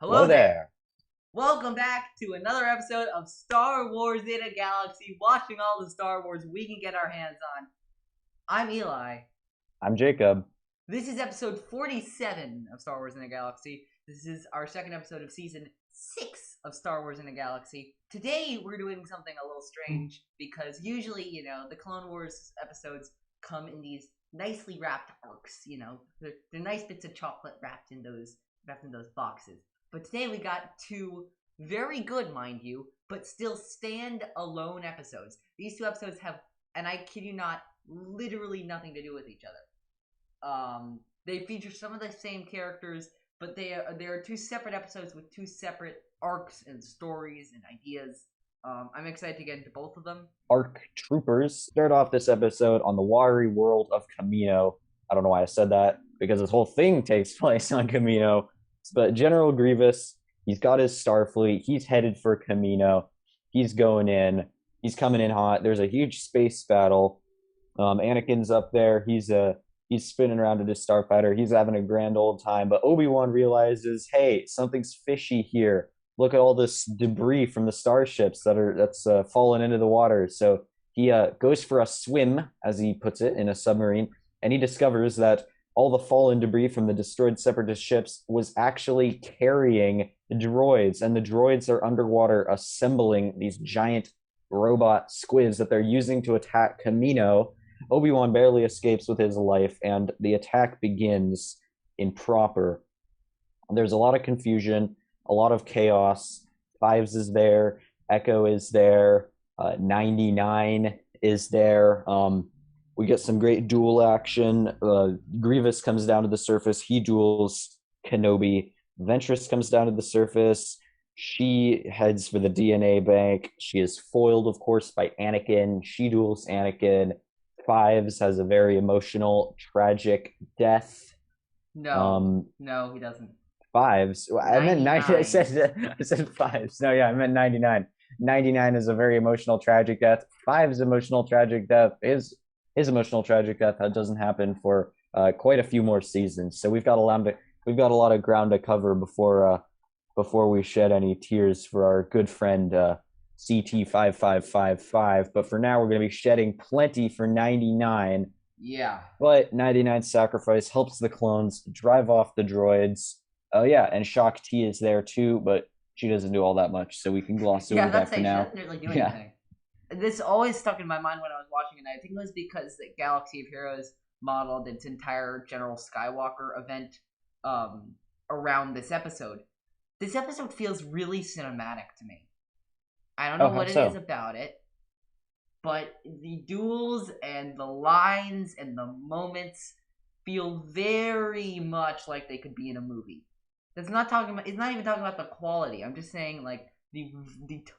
Hello Hello there. there. Welcome back to another episode of Star Wars in a Galaxy, watching all the Star Wars we can get our hands on. I'm Eli. I'm Jacob. This is episode 47 of Star Wars in a Galaxy. This is our second episode of season 6 of Star Wars in a Galaxy. Today we're doing something a little strange because usually, the Clone Wars episodes come in these nicely wrapped arcs, they're nice bits of chocolate wrapped in those boxes. But today we got two very good, mind you, but still stand-alone episodes. These two episodes have, and I kid you not, literally nothing to do with each other. They feature some of the same characters, but they are two separate episodes with two separate arcs and stories and ideas. I'm excited to get into both of them. ARC troopers start off this episode on the watery world of Kamino. I don't know why I said that because this whole thing takes place on Kamino. But General Grievous, he's got his Starfleet. He's headed for Kamino. He's going in. He's coming in hot. There's a huge space battle. Anakin's up there. He's spinning around in his starfighter. He's having a grand old time. But Obi-Wan realizes, hey, something's fishy here. Look at all this debris from the starships that's fallen into the water. So he goes for a swim, as he puts it, in a submarine, and he discovers that all the fallen debris from the destroyed separatist ships was actually carrying droids, and the droids are underwater assembling these giant robot squids that they're using to attack Kamino. Obi-Wan barely escapes with his life, and the attack begins in proper. There's a lot of confusion, a lot of chaos. Fives is there, Echo is there, 99 is there. We get some great duel action. Grievous comes down to the surface. He duels Kenobi. Ventress comes down to the surface. She heads for the DNA bank. She is foiled, of course, by Anakin. She duels Anakin. Fives has a very emotional, tragic death. No, Um, no, he doesn't. Fives. I meant 90. I 99. said fives. No, yeah, I meant 99. 99 is a very emotional, tragic death. Fives emotional, tragic death is his emotional, tragic death. That doesn't happen for quite a few more seasons. So we've got a lot of ground to cover before we shed any tears for our good friend CT5555. But for now, we're going to be shedding plenty for 99. Yeah. But 99's sacrifice helps the clones drive off the droids. Oh yeah, and Shock T is there too, but she doesn't do all that much, so we can gloss Yeah, over I'm not that for saying she now. doesn't really do Yeah. anything. This always stuck in my mind when I was watching it. I think it was because the Galaxy of Heroes modeled its entire General Skywalker event um, around this episode. This episode feels really cinematic to me. I don't Oh, know how what it is so? about it, but the duels and the lines and the moments feel very much like they could be in a movie. That's not talking about. It's not even talking about the quality. I'm just saying like the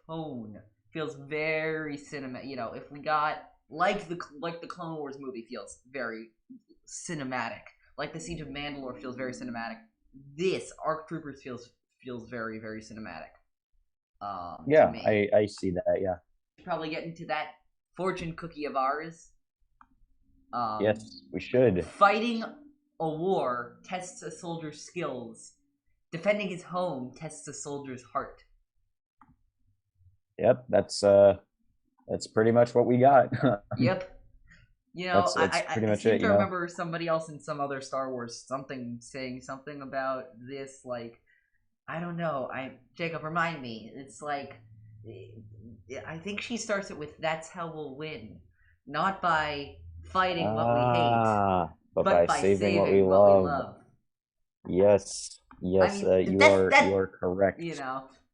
tone feels very cinema. If we got like the Clone Wars movie feels very cinematic. Like the Siege of Mandalore feels very cinematic. This Arc Troopers feels very very cinematic. To Yeah, me, I see that. Yeah. probably get into that fortune cookie of ours. Um, Yes, we should. Fighting a war tests a soldier's skills. Defending his home tests a soldier's heart. Yep, that's pretty much what we got. Yep. That's I, pretty I much seem it, to remember somebody else in some other Star Wars saying something about this. Like, I don't know. Jacob, remind me. It's like, I think she starts it with "That's how we'll win," not by fighting what we hate, But but by by saving what we saving what we love. love. Yes, I yes, mean, you that are correct.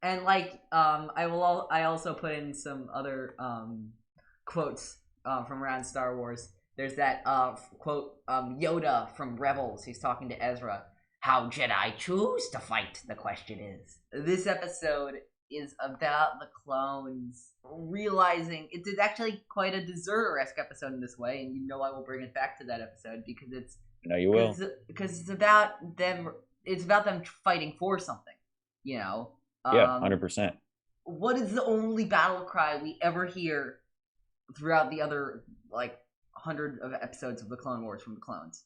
and like I also put in some other quotes from around Star Wars. There's that quote Yoda from Rebels. He's talking to Ezra. How Jedi choose to fight? The question is. This episode is about the clones realizing it's actually quite a Deserter-esque episode in this way, and I will bring it back to that episode because it's No, you will. it's about them. It's about them fighting for something. You know, Yeah, um, 100%. what is the only battle cry we ever hear throughout the other like hundred of episodes of the Clone Wars from the clones?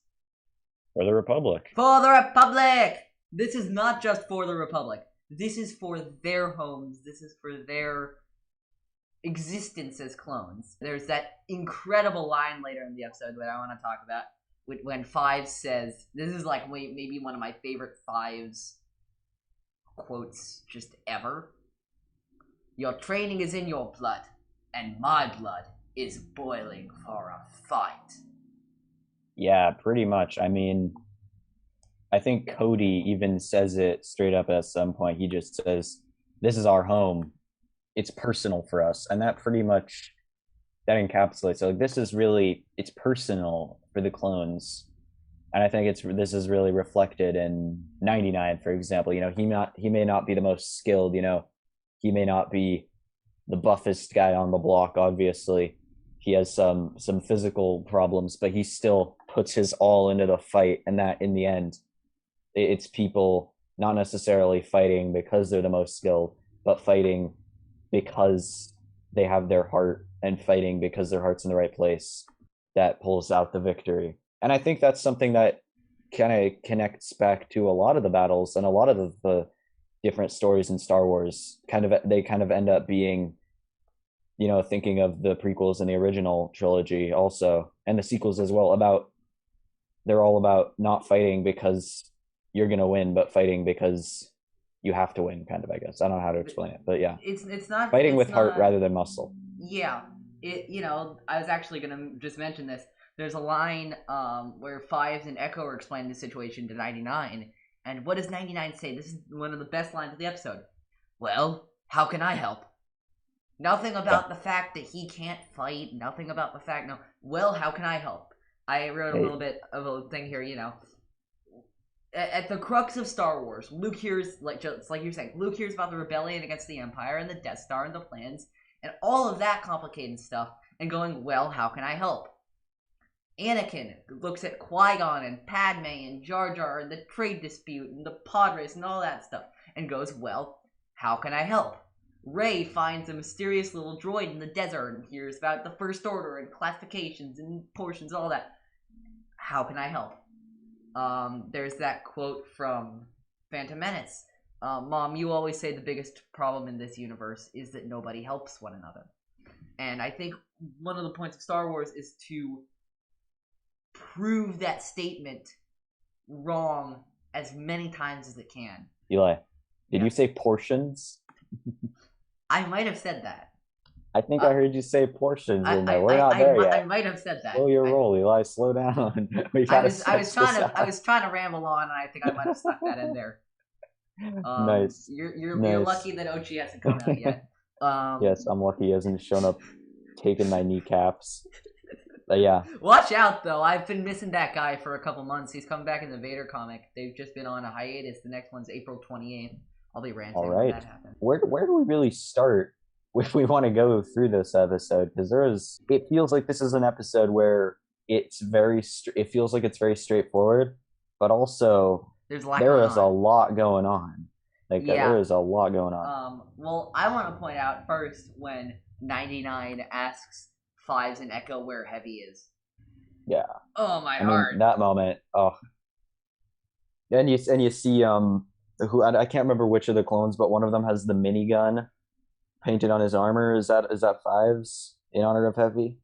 For the Republic. For the Republic. This is not just for the Republic. This is for their homes. This is for their existence as clones. There's that incredible line later in the episode that I want to talk about when Fives says, this is like maybe one of my favorite Fives quotes just ever. Your training is in your blood, and my blood is boiling for a fight. Yeah, pretty much. I mean, I think Cody even says it straight up at some point. He just says, "This is our home. It's personal for us," and that pretty much that encapsulates. So, like, this is really it's personal for the clones, and I think this is really reflected in 99, for example. You know, he may not be the most skilled. You know, he may not be the buffest guy on the block. Obviously, he has some physical problems, but he still puts his all into the fight, and that in the end, it's people not necessarily fighting because they're the most skilled, but fighting because they have their heart and fighting because their heart's in the right place that pulls out the victory. And I think that's something that kind of connects back to a lot of the battles and a lot of the different stories in Star Wars. They kind of end up being, you know, thinking of the prequels and the original trilogy also, and the sequels as well, they're all about not fighting because you're gonna win, but fighting because you have to win, kind of, I guess. I don't know how to explain it, but yeah. It's not fighting it's with not, heart rather than muscle. Yeah. You know, I was actually gonna just mention this. There's a line where Fives and Echo are explaining the situation to 99, and what does 99 say? This is one of the best lines of the episode. Well, how can I help? Nothing about the fact that he can't fight, nothing about the fact, no. Well, how can I help? I wrote a little bit of a thing here, you know. At the crux of Star Wars, Luke hears, just like you're saying, Luke hears about the rebellion against the Empire and the Death Star and the plans, and all of that complicated stuff, and going, well, how can I help? Anakin looks at Qui-Gon and Padme and Jar Jar and the trade dispute and the pod race and all that stuff, and goes, well, how can I help? Rey finds a mysterious little droid in the desert and hears about the First Order and classifications and portions, all that. How can I help? There's that quote from Phantom Menace. Mom, you always say the biggest problem in this universe is that nobody helps one another. And I think one of the points of Star Wars is to prove that statement wrong as many times as it can. Eli, did you say portions? I might have said that. I think I heard you say portions in there. We're not there yet. I might have said that. Slow your roll, Eli. Slow down. I was trying to ramble on, and I think I might have stuck that in there. Nice. You're lucky that Ochi hasn't come out yet. Yes, I'm lucky he hasn't shown up taking my kneecaps. But yeah. Watch out, though. I've been missing that guy for a couple months. He's coming back in the Vader comic. They've just been on a hiatus. The next one's April 28th. I'll be ranting when that happens. Where do we really start if we want to go through this episode? Because it feels like this is an episode where it feels like it's very straightforward, but also there is a lot going on. There is a lot going on. Well, I want to point out first when 99 asks Fives and Echo where Heavy is. Yeah. Oh, my heart. Mean, that moment. Oh. And you see who I can't remember which of the clones, but one of them has the minigun painted on his armor. Is that Fives in honor of Heavy?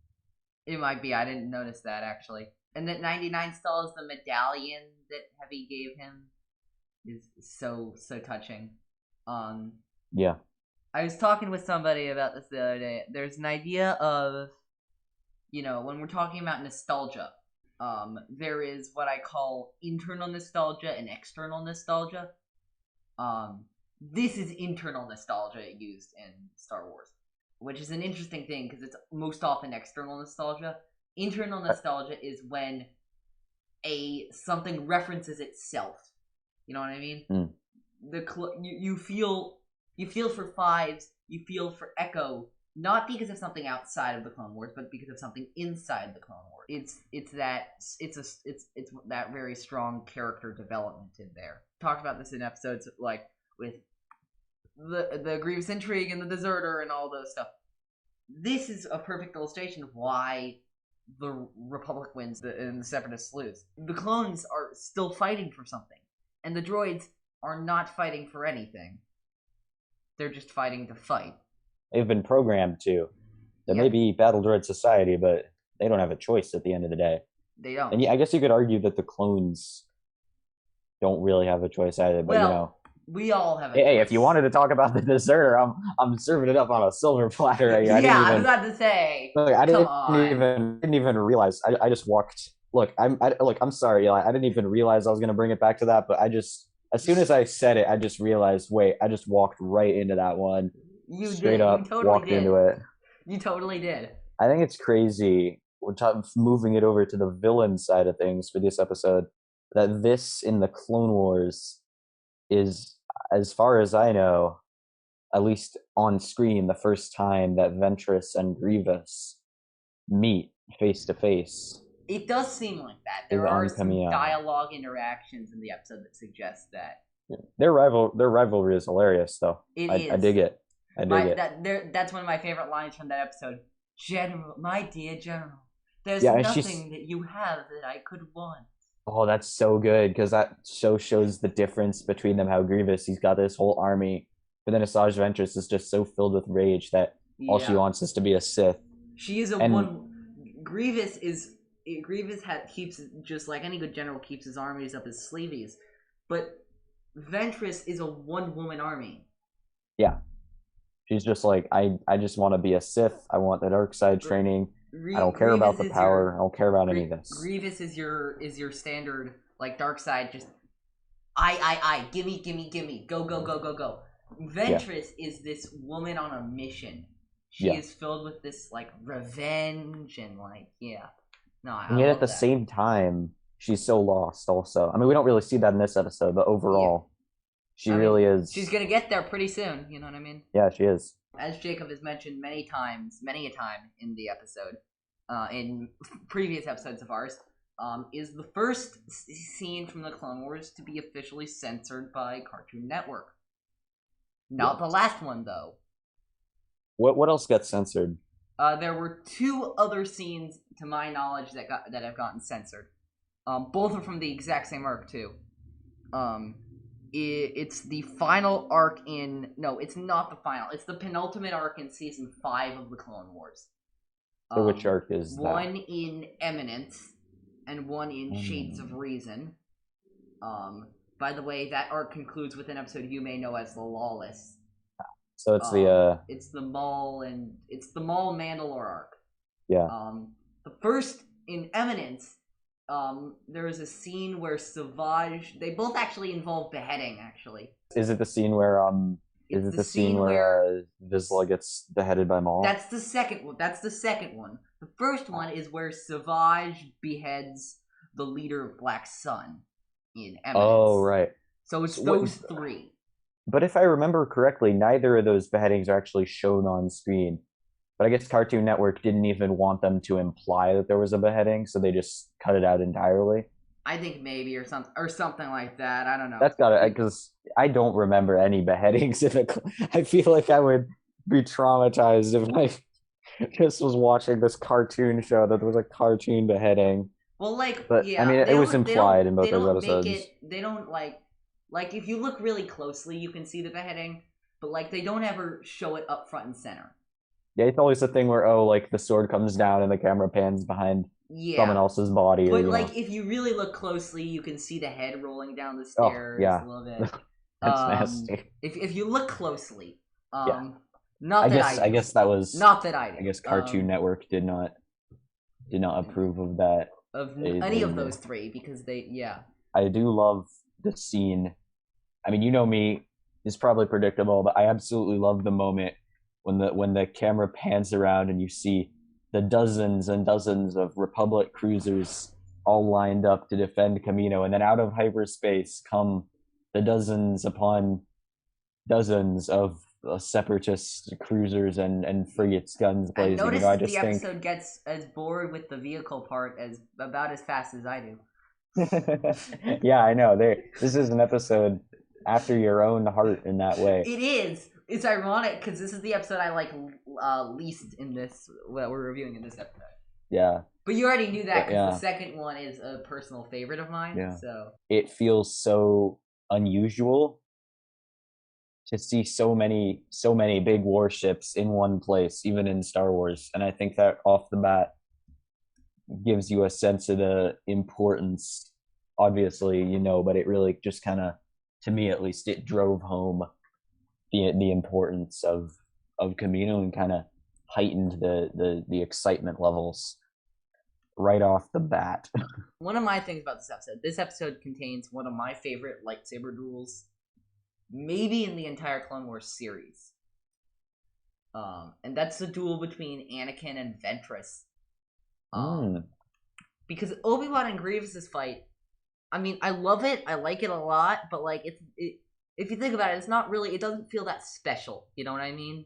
It might be. I didn't notice that, actually. And that 99 still has the medallion that Heavy gave him is so touching. Yeah. I was talking with somebody about this the other day. There's an idea of, you know, when we're talking about nostalgia, there is what I call internal nostalgia and external nostalgia. This is internal nostalgia used in Star Wars, which is an interesting thing because it's most often external nostalgia. Internal nostalgia is when something references itself. You know what I mean? You feel for Fives, you feel for Echo, not because of something outside of the Clone Wars, but because of something inside the Clone Wars. It's that very strong character development in there. Talked about this in episodes like with the Grievous intrigue and the deserter and all those stuff. This is a perfect illustration of why the Republic wins and the Separatists lose. The clones are still fighting for something, and the droids are not fighting for anything. They're just fighting to fight. They've been programmed to. There Yeah. may be battle droid society, but they don't have a choice at the end of the day. They don't. And yeah, I guess you could argue that the clones don't really have a choice either. But well, we all have a hey, choice. if you wanted to talk about the dessert, I'm serving it up on a silver platter right here. I was about to say. Look, I Come didn't even realize. I just walked. Look, I'm sorry, Eli. I didn't even realize I was gonna bring it back to that. But as soon as I said it, I just realized. Wait, I just walked right into that one. You Straight did. up, You totally walked did. into it. You totally did. I think it's crazy. We're moving it over to the villain side of things for this episode. That this in the Clone Wars is, as far as I know, at least on screen, the first time that Ventress and Grievous meet face to face. It does seem like that. There are some Kamino. dialogue interactions in the episode that suggest that. Their rivalry is hilarious, though. I dig it. I dig it. That's one of my favorite lines from that episode. General, my dear General, there's Yeah, nothing that you have that I could want. Oh, that's so good, because that shows the difference between them. How Grievous, he's got this whole army, but then Asajj Ventress is just so filled with rage that all she wants is to be a Sith. She is Grievous keeps, just like any good general, keeps his armies up his sleeves, but Ventress is a one-woman army. Yeah. She's just like, I just want to be a Sith. I want the dark side training. I don't care about the power. I don't care about any of this. Grievous is your standard, like, dark side, just gimme, go. Ventress is this woman on a mission. She is filled with this, like, revenge and, like, and yet at the same time, she's so lost also. I mean, we don't really see that in this episode, but overall, she really is. She's gonna get there pretty soon, you know what I mean? Yeah, she is. As Jacob has mentioned many a time in the episode, in previous episodes of ours, is the first scene from the Clone Wars to be officially censored by Cartoon Network. Not the last one, though. What else got censored? There were 2 other scenes, to my knowledge, that have gotten censored. Both are from the exact same arc, too. It's the final arc in... No, it's not the final. It's the penultimate arc in Season 5 of the Clone Wars. So which arc is that? One in Eminence, and one in Shades of Reason. By the way, that arc concludes with an episode you may know as The Lawless. So it's It's the Maul Mandalore arc. Yeah. The first, in Eminence, there is a scene where Savage... They both actually involve beheading, actually. Is it the scene where Is it the scene where Vizsla gets beheaded by Maul? That's the second one. The first one is where Savage beheads the leader of Black Sun in Eminence. Oh, right. So it's those 3. But if I remember correctly, neither of those beheadings are actually shown on screen. But I guess Cartoon Network didn't even want them to imply that there was a beheading, so they just cut it out entirely. I think maybe, or something like that. I don't know. That's got it, because I don't remember any beheadings. I feel like I would be traumatized if I just was watching this cartoon show that there was a cartoon beheading. Well, but I mean, it was implied in both those episodes. They don't like if you look really closely, you can see the beheading, but they don't ever show it up front and center. Yeah, it's always the thing where the sword comes down and the camera pans behind someone else's body. But if you really look closely, you can see the head rolling down the stairs a little bit. That's nasty. If you look closely, I guess Cartoon Network did not approve of that. Of any of those 3, because I do love the scene. I mean, you know me, it's probably predictable, but I absolutely love the moment when the camera pans around and you see the dozens and dozens of Republic cruisers all lined up to defend Kamino, and then out of hyperspace come the dozens upon dozens of separatist cruisers and frigates, guns blazing. I noticed the episode gets as bored with the vehicle part about as fast as I do. Yeah, I know. This is an episode after your own heart in that way. It is. It's ironic because this is the episode I like least in this. Well, we're reviewing in this episode. Yeah. But you already knew that because the second one is a personal favorite of mine. Yeah. So it feels so unusual to see so many big warships in one place, even in Star Wars. And I think that off the bat gives you a sense of the importance. Obviously, but it really just kind of, to me at least, it drove home the importance of Kamino and kind of heightened the excitement levels right off the bat. One of my things about this episode contains one of my favorite lightsaber duels, maybe in the entire Clone Wars series. And that's the duel between Anakin and Ventress. Because Obi-Wan and Grievous's fight, I mean, I love it, I like it a lot, but like if you think about it, it's not really, it doesn't feel that special, you know what I mean?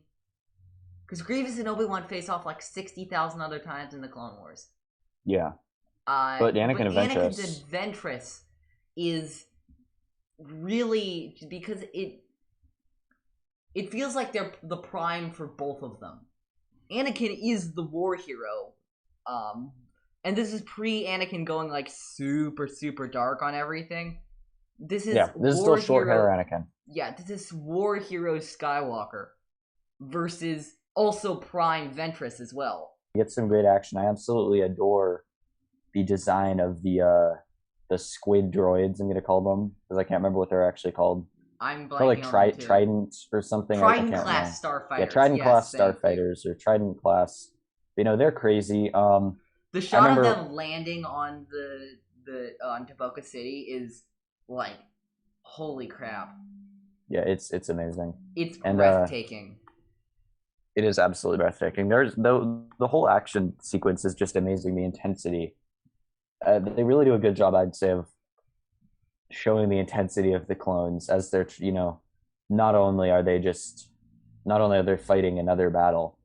Because Grievous and Obi-Wan face off like 60,000 other times in the Clone Wars. Yeah. But Anakin and Anakin's Ventress is really, because it feels like they're the prime for both of them. Anakin is the war hero, and this is pre-Anakin going like super super dark on everything. This is still short hair Anakin. Yeah, this is war hero Skywalker versus also prime Ventress as well. Get some great action. I absolutely adore the design of the squid droids. I'm gonna call them because I can't remember what they're actually called. I'm blanking like Trident or something. Trident class starfighters. Yeah, Trident class starfighters or Trident class. They're crazy. The shot of them landing on the on Taboka City is like, holy crap. Yeah, it's amazing. It's breathtaking. It is absolutely breathtaking. There's the whole action sequence is just amazing. The intensity. They really do a good job, I'd say, of showing the intensity of the clones as they're, not only are they fighting another battle,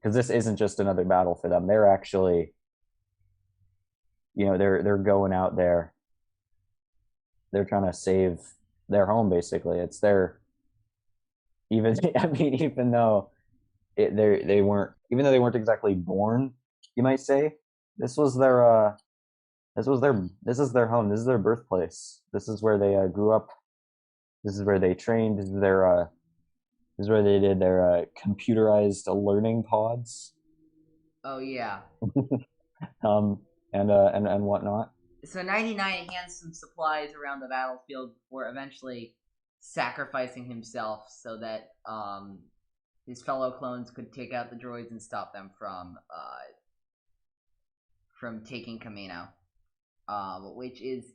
because this isn't just another battle for them. They're actually, they're going out there. They're trying to save their home, basically. It's their, even though they weren't exactly born, you might say, this is their home. This is their birthplace. This is where they grew up. This is where they trained. This is where they did their computerized learning pods. Oh yeah. And whatnot. So 99 hands some supplies around the battlefield before eventually sacrificing himself so that his fellow clones could take out the droids and stop them from taking Kamino. Which is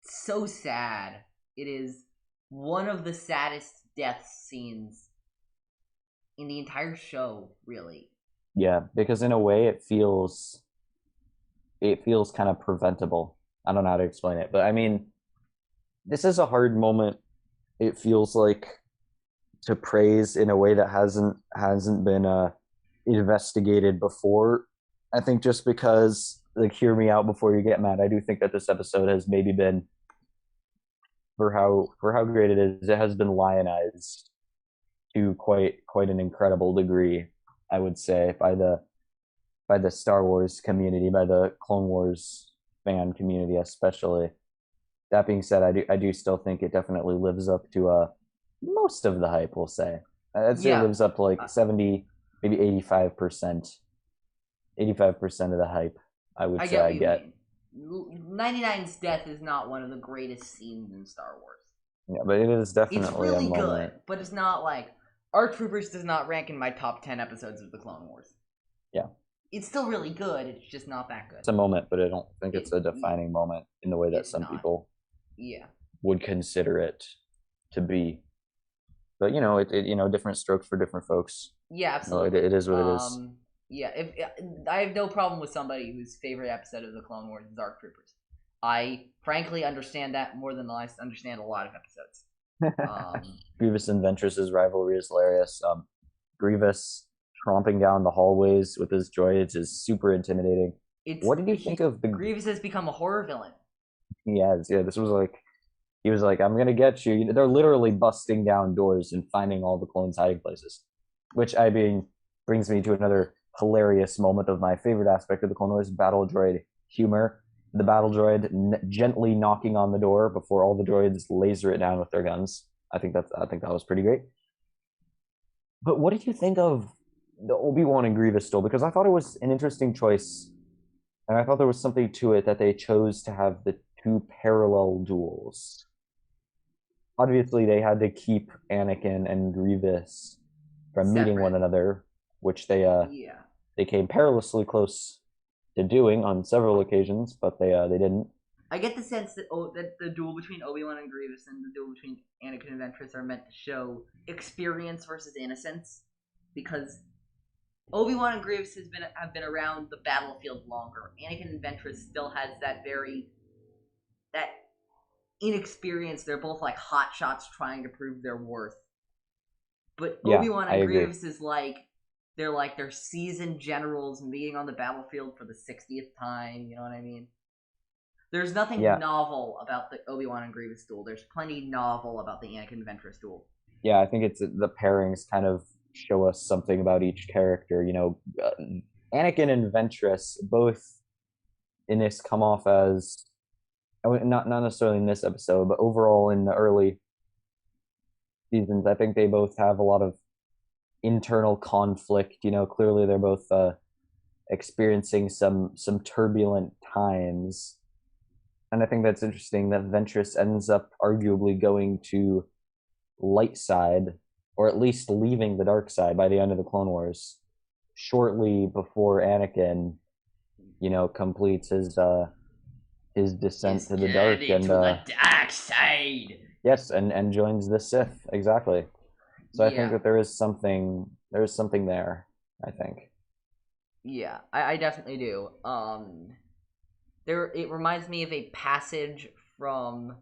so sad. It is one of the saddest death scenes in the entire show, really. Yeah, because in a way it feels kind of preventable. I don't know how to explain it, but I mean, this is a hard moment. It feels like to praise in a way that hasn't been investigated before. I think just because, like, hear me out before you get mad. I do think that this episode has maybe been, for how great it is, it has been lionized to quite an incredible degree, I would say, by the Star Wars community, by the Clone Wars fan community especially. That being said, I do still think it definitely lives up to most of the hype, we'll say. I'd say it lives up to like 70, maybe 85%. 85% of the hype, I would say I get. 99's death is not one of the greatest scenes in Star Wars. Yeah, but it is definitely it's really a moment. Good, but it's not like Our Troopers does not rank in my top 10 episodes of the Clone Wars. Yeah. It's still really good, it's just not that good. It's a moment, but I don't think it's a defining moment in the way that some people would consider it to be. But different strokes for different folks. Yeah, absolutely. It is what it is. Yeah, I have no problem with somebody whose favorite episode of the Clone Wars is Arc Troopers. I frankly understand that more than I understand a lot of episodes. Grievous and Ventress's rivalry is hilarious. Grievous tromping down the hallways with his droids is super intimidating. What did you think of the... Grievous has become a horror villain. He has, yeah. This was like... He was like, I'm gonna get you. They're literally busting down doors and finding all the clones' hiding places. Which, I mean, brings me to another hilarious moment of my favorite aspect of the Clone Wars, battle droid humor. The battle droid gently knocking on the door before all the droids laser it down with their guns. I think that was pretty great. But what did you think of the Obi-Wan and Grievous duel? Because I thought it was an interesting choice, and I thought there was something to it that they chose to have the two parallel duels. Obviously, they had to keep Anakin and Grievous from meeting one Separate. another, which Yeah. they came perilously close to doing on several occasions, but they didn't. I get the sense that that the duel between Obi-Wan and Grievous and the duel between Anakin and Ventress are meant to show experience versus innocence, because Obi-Wan and Grievous have been around the battlefield longer. Anakin and Ventress still has that inexperience. They're both like hot shots trying to prove their worth. But Yeah, Obi-Wan I and agree. Grievous is they're seasoned generals meeting on the battlefield for the 60th time. You know what I mean? There's nothing Yeah, novel about the Obi-Wan and Grievous duel. There's plenty novel about the Anakin and Ventress duel. yeah, I think it's the pairings kind of show us something about each character. Anakin and Ventress both in this come off as not necessarily in this episode, but overall in the early seasons, I think they both have a lot of internal conflict. Clearly they're both experiencing some turbulent times, and I think that's interesting that Ventress ends up arguably going to light side, or at least leaving the dark side by the end of the Clone Wars, shortly before Anakin, completes his descent His to the dark journey and to the dark side. yes, and joins the Sith exactly. So I think Yeah, that there is something there. I think. yeah, I definitely do. It reminds me of a passage from,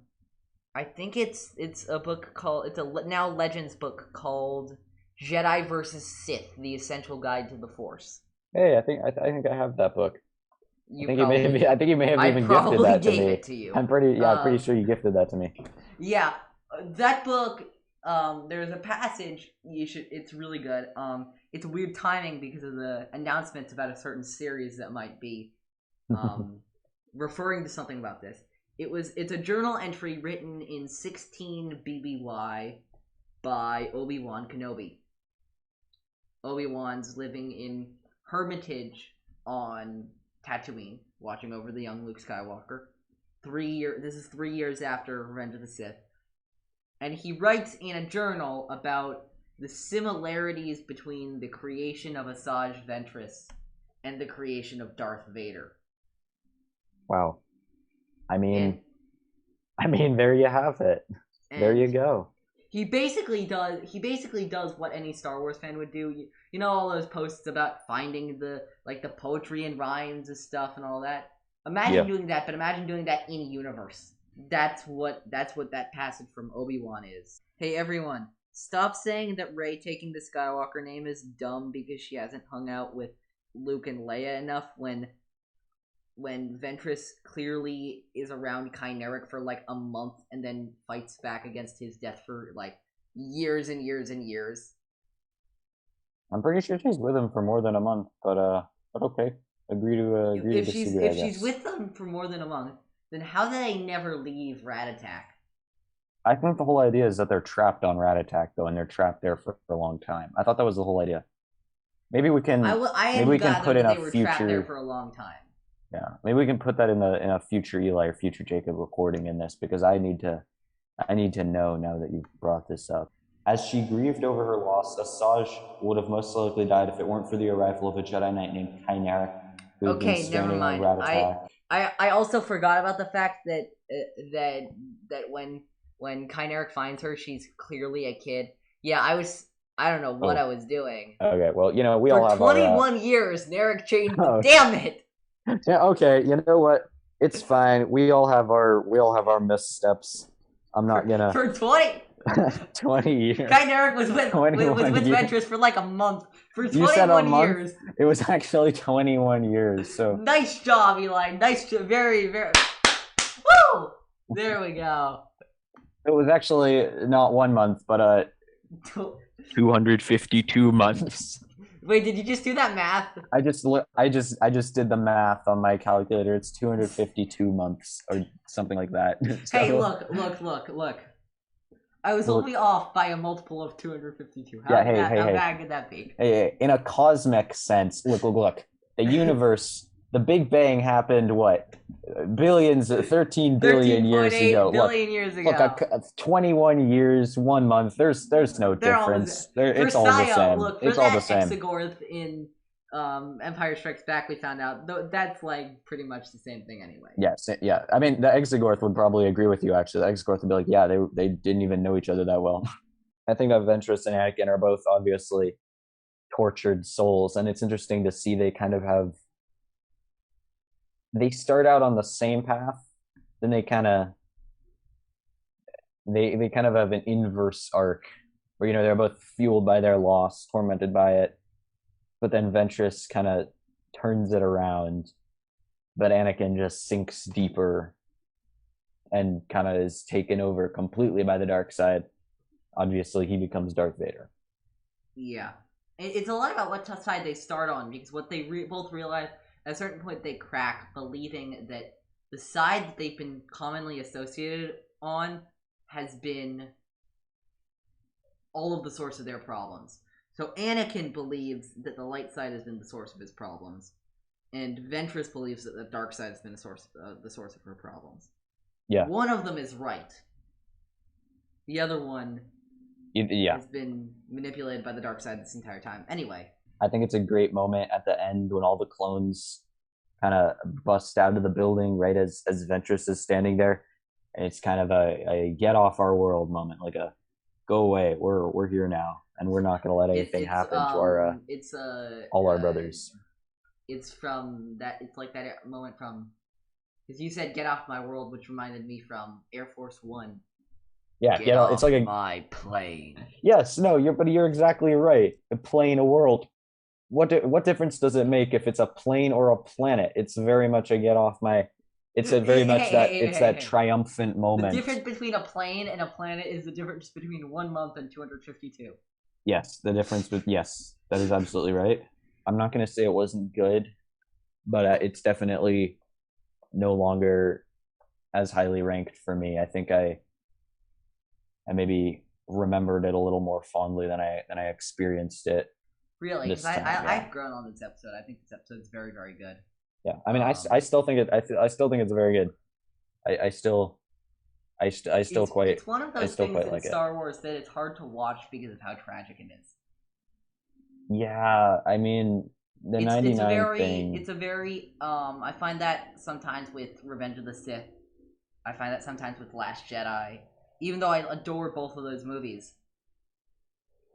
I think it's a book called, it's a now Legends book called Jedi versus Sith: The Essential Guide to the Force. Hey, I think I have that book. I You think you may have probably I think you may have I even gifted probably that to gave me. it to you. I'm pretty sure you gifted that to me. Yeah, that book. There's a passage It's really good. It's weird timing because of the announcements about a certain series that might be, um, referring to something about this. It's a journal entry written in 16 BBY by Obi-Wan Kenobi. Obi-Wan's living in Hermitage on Tatooine, watching over the young Luke Skywalker. This is 3 years after Revenge of the Sith, and he writes in a journal about the similarities between the creation of Asajj Ventress and the creation of Darth Vader. Wow. I And mean, there you have it. There you and go. he basically does what any Star Wars fan would do. You know all those posts about finding the poetry and rhymes and stuff and all that. Imagine Yeah. doing that, but imagine doing that in universe. That's what that passage from Obi-Wan is. Hey everyone, stop saying that Rey taking the Skywalker name is dumb because she hasn't hung out with Luke and Leia enough when Ventress clearly is around Kyneric for like a month and then fights back against his death for like years and years and years. I'm pretty sure she's with him for more than a month, but okay. Agree to disagree, I If she's guess. with them for more than a month, then how do they never leave Rat Attack? I think the whole idea is that they're trapped on Rat Attack though, and they're trapped there for a long time. I thought that was the whole idea. Maybe we can I maybe had we can put gathered in that a they were trapped there future for a long time. yeah, maybe we can put that in a future Eli or future Jacob recording in this because I need to know now that you've brought this up. As she grieved over her loss, Asajj would have most likely died if it weren't for the arrival of a Jedi Knight named Kynaric, who had been Okay, never stranding on mind. Rat Attack. I also forgot about the fact that when Kyneric finds her, she's clearly a kid. Yeah, I don't know what I Oh, was doing. okay. Well, we For all have our 21 years, Narek changed the oh, damn it. yeah, okay. You know what? It's fine. We all have our missteps. I'm not gonna For 20 20 years. Kyneric was with 21 years. Ventress for like a month. For You said a 21 month? years. It was actually 21 years. So Nice job, Eli. Nice job. Very, very. Woo! There we go. it was actually not 1 month, but 252 months. Wait, did you just do that math? I just did the math on my calculator. It's 252 months or something like that. Hey, So look. I was only off by a multiple of 252. Yeah, How bad could that be? Hey, in a cosmic sense, look. The universe, the Big Bang happened, what? 13 billion years ago. Years ago. Look, 21 years, 1 month. There's no difference. It's all the same. Look, it's all the same. Exegorth in Empire Strikes Back, we found out that's like pretty much the same thing anyway. Yes, yeah. I mean, the Exegorth would probably agree with you. Actually, the Exegorth would be like, yeah, they didn't even know each other that well. I think that Ventress and Anakin are both obviously tortured souls, and it's interesting to see they kind of have. They start out on the same path, then they kind of have an inverse arc where they're both fueled by their loss, tormented by it, but then Ventress kind of turns it around, but Anakin just sinks deeper and kind of is taken over completely by the dark side. Obviously, he becomes Darth Vader. Yeah, it's a lot about what side they start on, because what they both realize at a certain point they crack, believing that the side that they've been commonly associated on has been all of the source of their problems. So Anakin believes that the light side has been the source of his problems, and Ventress believes that the dark side has been the source of her problems. Yeah. One of them is right. The other one has been manipulated by the dark side this entire time. Anyway. I think it's a great moment at the end when all the clones kind of bust out of the building right as Ventress is standing there. And it's kind of a get off our world moment, like a go away. We're here now, and we're not going to let anything happen to our all our brothers. It's from that. It's like that moment from, because you said "get off my world," which reminded me from Air Force One. Yeah, get off it's like my plane. Yes, no, you're exactly right. A plane, a world. What difference does it make if it's a plane or a planet? It's very much a get off my. It's a very much that triumphant moment. The difference between a plane and a planet is the difference between 1 month and 252. Yes, the difference yes, that is absolutely right. I'm not going to say it wasn't good, but it's definitely no longer as highly ranked for me. I think I maybe remembered it a little more fondly than I experienced it. Really, because I've grown on this episode. I think this episode is very, very good. Yeah, I mean, I still think I still think it's very good. I still quite. It's one of those things in Star Wars that it's hard to watch because of how tragic it is. Yeah, I mean the 99 thing. It's a very I find that sometimes with Revenge of the Sith. I find that sometimes with Last Jedi. Even though I adore both of those movies,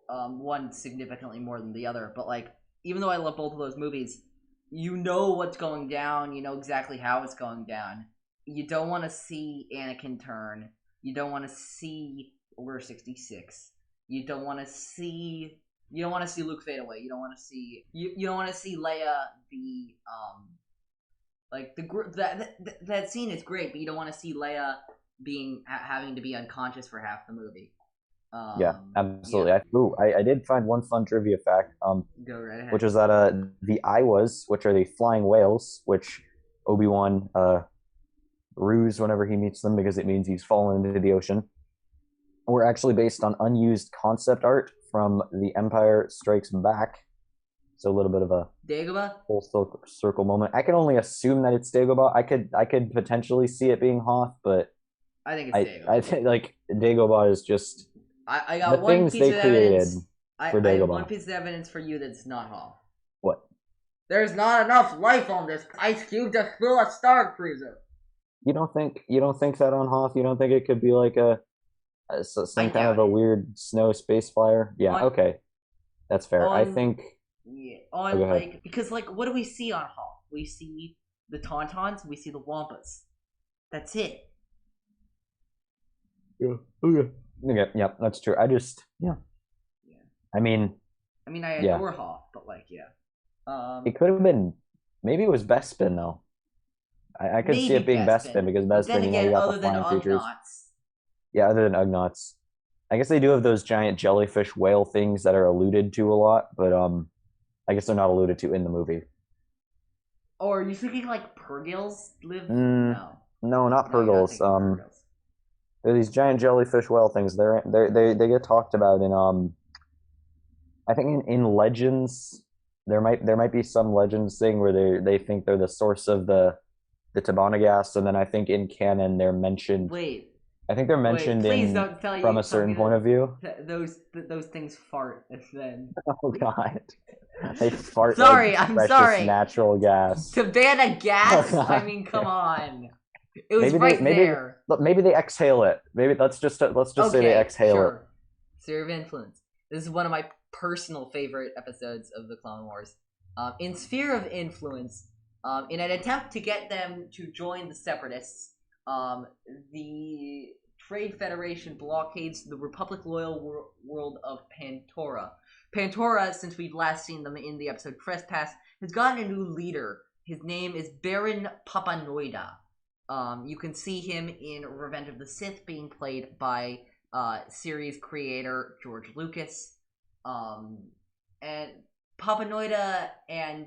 one significantly more than the other, but like even though I love both of those movies, you know what's going down. You know exactly how it's going down. You don't want to see Anakin turn. You don't want to see Order 66. You don't want to see Luke fade away. You don't want to see you don't want to see Leia be like that scene is great, but you don't want to see Leia having to be unconscious for half the movie. Yeah, absolutely. Yeah. I did find one fun trivia fact, Go right ahead. which was that the Iwas, which are the flying whales, which Obi-Wan ruse whenever he meets them because it means he's fallen into the ocean, were actually based on unused concept art from The Empire Strikes Back. So a little bit of a Dagobah? Full circle moment. I can only assume that it's Dagobah. I could potentially see it being Hoth, but I think it's Dagobah. I think like Dagobah is just I got one things piece they of created evidence. I have one piece of evidence for you that's not Hoth. What? There's not enough life on this ice cube to fill a star cruiser. You don't think that on Hoth? You don't think it could be like some kind of a weird snow space flyer? Yeah, okay, that's fair. I think. Yeah, because what do we see on Hoth? We see the Tauntauns. We see the Wampas. That's it. Yeah. Okay. Okay. Yeah, that's true. I mean, I adore Hoth, but it could have been. Maybe it was Bespin though. I could see it being Bespin because Bespin, you got the flying creatures. Yeah, other than Ugnaughts. I guess they do have those giant jellyfish whale things that are alluded to a lot, but I guess they're not alluded to in the movie. Or are you thinking like Purgils live? No, not Purgils. They're these giant jellyfish whale things. They get talked about in I think in Legends there might be some Legends thing where they think they're the source of the Tabana gas, and then I think in canon they're mentioned. Wait, I think they're wait, mentioned please in don't tell from you a tell me certain point that of view. those things fart then. Oh God, they fart like Sorry, I'm precious sorry. natural gas. Savannah Oh gas? I God. mean, come on. It was Maybe they right maybe there. maybe they exhale it. Maybe let's just say they Okay, exhale it. sure. Sphere of Influence. This is one of my personal favorite episodes of the Clone Wars. In Sphere of Influence, in an attempt to get them to join the Separatists, the Trade Federation blockades the Republic loyal world of Pantora. Pantora, since we've last seen them in the episode Trespass, has gotten a new leader. His name is Baron Papanoida. You can see him in Revenge of the Sith being played by series creator George Lucas. And Papanoida and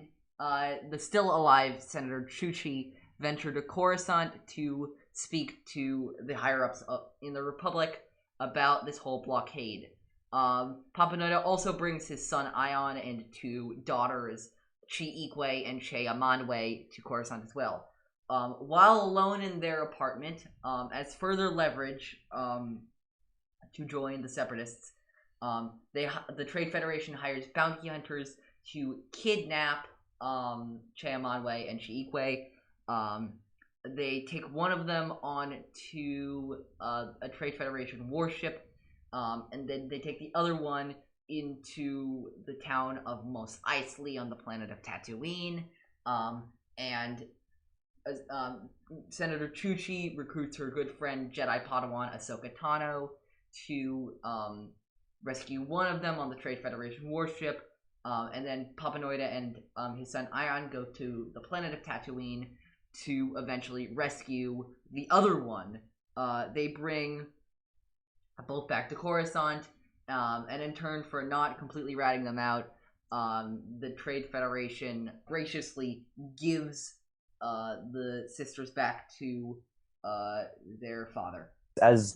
the still alive Senator Chuchi venture to Coruscant to speak to the higher ups in the Republic about this whole blockade. Papanoida also brings his son Ion and two daughters, Chi Ikwe and Che Amanwe, to Coruscant as well. While alone in their apartment, as further leverage to join the Separatists, the Trade Federation hires bounty hunters to kidnap Che Amanwe and Chi Ikwe. They take one of them on to a Trade Federation warship, and then they take the other one into the town of Mos Eisley on the planet of Tatooine. And Senator Chuchi recruits her good friend Jedi Padawan Ahsoka Tano to rescue one of them on the Trade Federation warship, and then Papanoida and his son Ion go to the planet of Tatooine to eventually rescue the other one. They bring both back to Coruscant, and in turn for not completely ratting them out, the Trade Federation graciously gives the sisters back to their father. As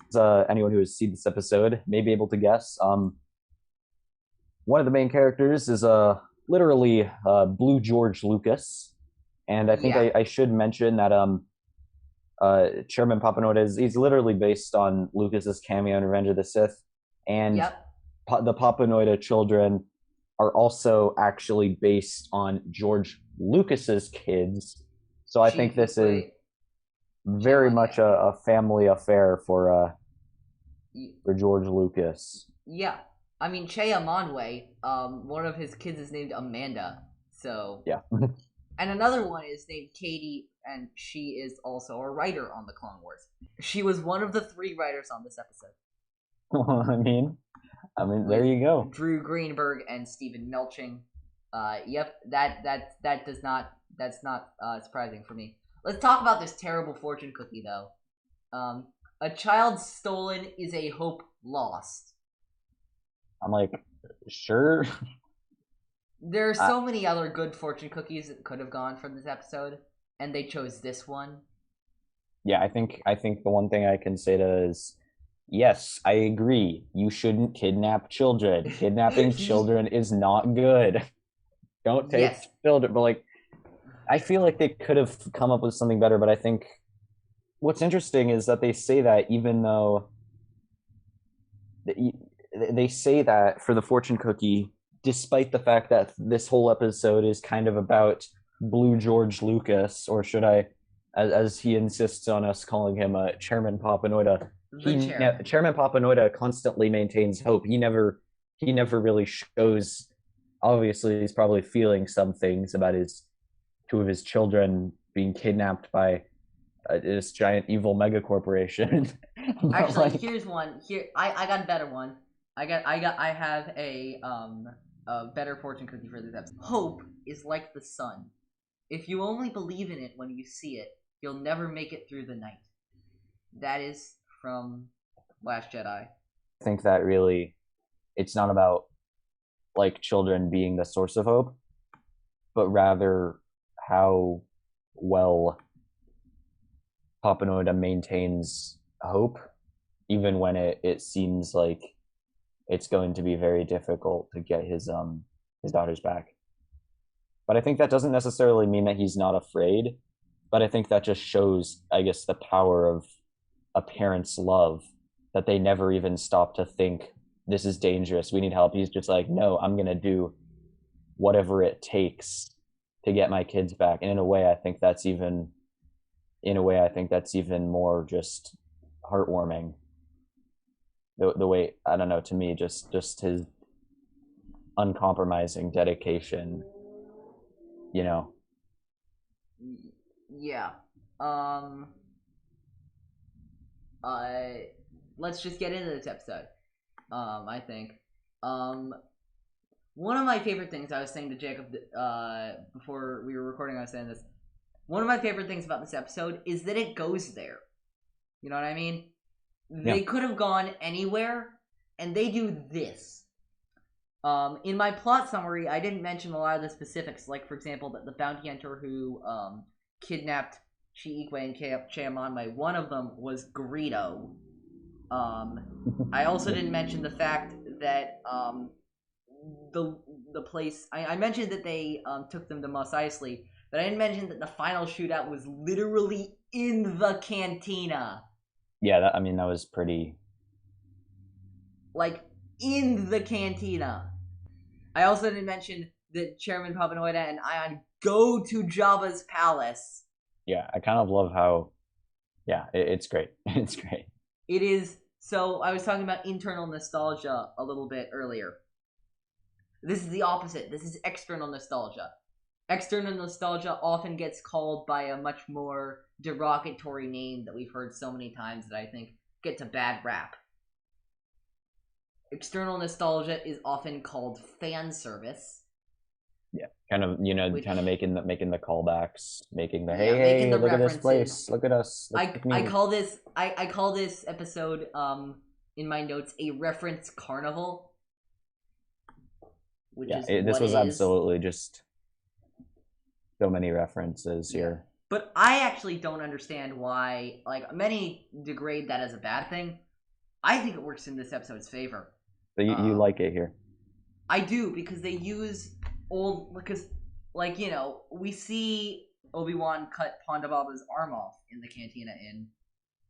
anyone who has seen this episode may be able to guess, one of the main characters is literally Blue George Lucas, and I think I should mention that Chairman Papanoida he's literally based on Lucas's cameo in Revenge of the Sith, and the Papanoida children are also actually based on George Lucas's kids. So I think this is very much a family affair for George Lucas. Yeah, I mean Che Amanwe, one of his kids is named Amanda. So yeah, and another one is named Katie, and she is also a writer on the Clone Wars. She was one of the 3 writers on this episode. I mean, there you go. Drew Greenberg and Stephen Melching. Yep, that's not surprising for me. Let's talk about this terrible fortune cookie, though. A child stolen is a hope lost. I'm like, sure. There are so many other good fortune cookies that could have gone from this episode, and they chose this one. Yeah, I think the one thing I can say to is, yes, I agree. You shouldn't kidnap children. Kidnapping children is not good. Don't take children. But like, I feel like they could have come up with something better. But I think what's interesting is that they say that even though they say that for the fortune cookie, despite the fact that this whole episode is kind of about Blue George Lucas, or should I, as he insists on us calling him Chairman Papanoida, Chairman Papanoida constantly maintains hope. He never really shows. Obviously, he's probably feeling some things about two of his children being kidnapped by this giant evil mega corporation. Actually, here's one. Here, I got a better one. I have a better fortune cookie for this episode. Hope is like the sun. If you only believe in it when you see it, you'll never make it through the night. That is from Last Jedi. I think that really, it's not about like children being the source of hope, but rather how well Papanoida maintains hope even when it seems like it's going to be very difficult to get his daughters back. But I think that doesn't necessarily mean that he's not afraid. But I think that just shows, I guess, the power of a parent's love, that they never even stop to think this is dangerous. We need help. He's just like, no, I'm gonna do whatever it takes to get my kids back. And in a way, I think that's even more just heartwarming. The way, I don't know, to me, just his uncompromising dedication, you know. Yeah. Let's just get into this episode. I think. One of my favorite things, I was saying to Jacob before we were recording, I was saying this. One of my favorite things about this episode is that it goes there. You know what I mean? Yeah. They could have gone anywhere, and they do this. In my plot summary, I didn't mention a lot of the specifics, like, for example, that the bounty hunter who kidnapped Chiikwe and Chiamanme, one of them was Greedo. I also didn't mention the fact that the place, I mentioned that they took them to Mos Eisley, but I didn't mention that the final shootout was literally in the cantina. Yeah, that was pretty. Like, in the cantina. I also didn't mention that Chairman Papanoida and Ion go to Jabba's palace. Yeah, I kind of love how. Yeah, it's great. It's great. It is. So I was talking about internal nostalgia a little bit earlier. This is the opposite. This is external nostalgia. External nostalgia often gets called by a much more derogatory name that we've heard so many times that I think gets a bad rap. External nostalgia is often called fan service. Yeah, kind of, kind of making the callbacks, making the hey, making the look references. At this place, look at us. I call this episode in my notes a reference carnival. Which is this was absolutely just so many references here. But I actually don't understand why, like, many degrade that as a bad thing. I think it works in this episode's favor. But you like it here. I do, because they use old, because, like, we see Obi-Wan cut Ponda Baba's arm off in the cantina in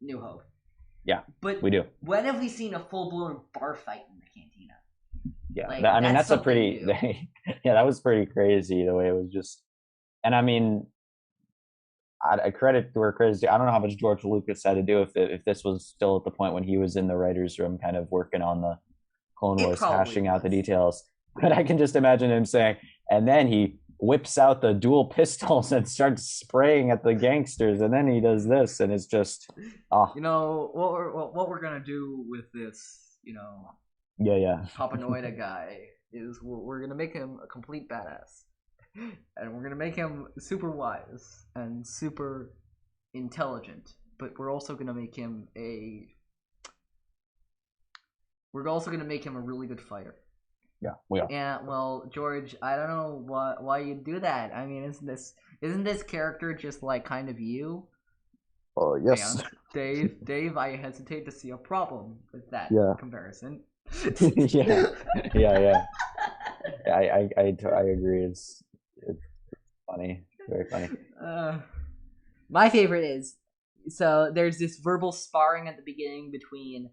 New Hope. Yeah, but we do. When have we seen a full-blown bar fight in the cantina? Yeah, like, that's a pretty. Yeah, that was pretty crazy the way it was just. And I credit where credit's. I don't know how much George Lucas had to do if this was still at the point when he was in the writers' room, kind of working on the Clone Wars, hashing out the details. But I can just imagine him saying, and then he whips out the dual pistols and starts spraying at the gangsters, and then he does this, and it's just, what we're gonna do with this, yeah, Papanoida guy is we're gonna make him a complete badass, and we're gonna make him super wise and super intelligent, but we're also gonna make him a really good fighter. Yeah, we are. And well, George, I don't know why you do that. I mean, isn't this character just like kind of you? Oh yes. And Dave, I hesitate to see a problem with that comparison. yeah. I agree. It's funny, very funny. My favorite is, so there's this verbal sparring at the beginning between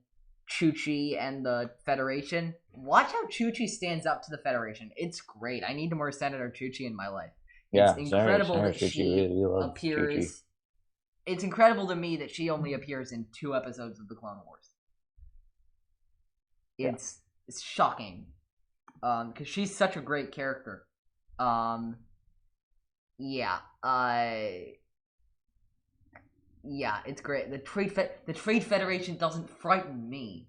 Chuchi and the Federation. Watch how Chuchi stands up to the Federation. It's great. I need more Senator Chuchi in my life. It's incredible that she appears. Chuchi. It's incredible to me that she only appears in 2 episodes of the Clone Wars. It's shocking, because she's such a great character. It's great. The Trade Federation doesn't frighten me.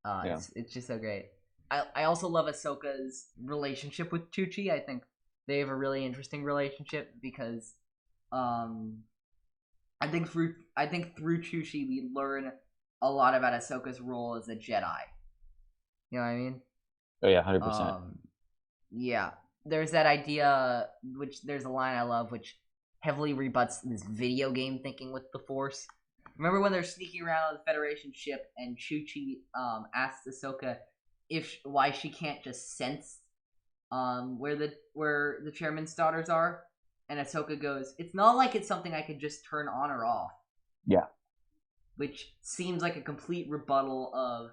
It's just so great. I also love Ahsoka's relationship with Chuchi. I think they have a really interesting relationship because, I think through Chuchi we learn a lot about Ahsoka's role as a Jedi. You know what I mean? Oh yeah, 100%. Yeah, there's that idea, which there's a line I love, which heavily rebuts this video game thinking with the Force, Remember when they're sneaking around the Federation ship and Chuchi asks Ahsoka why she can't just sense where the chairman's daughters are, and Ahsoka goes, "It's not like it's something I could just turn on or off." Yeah. Which seems like a complete rebuttal of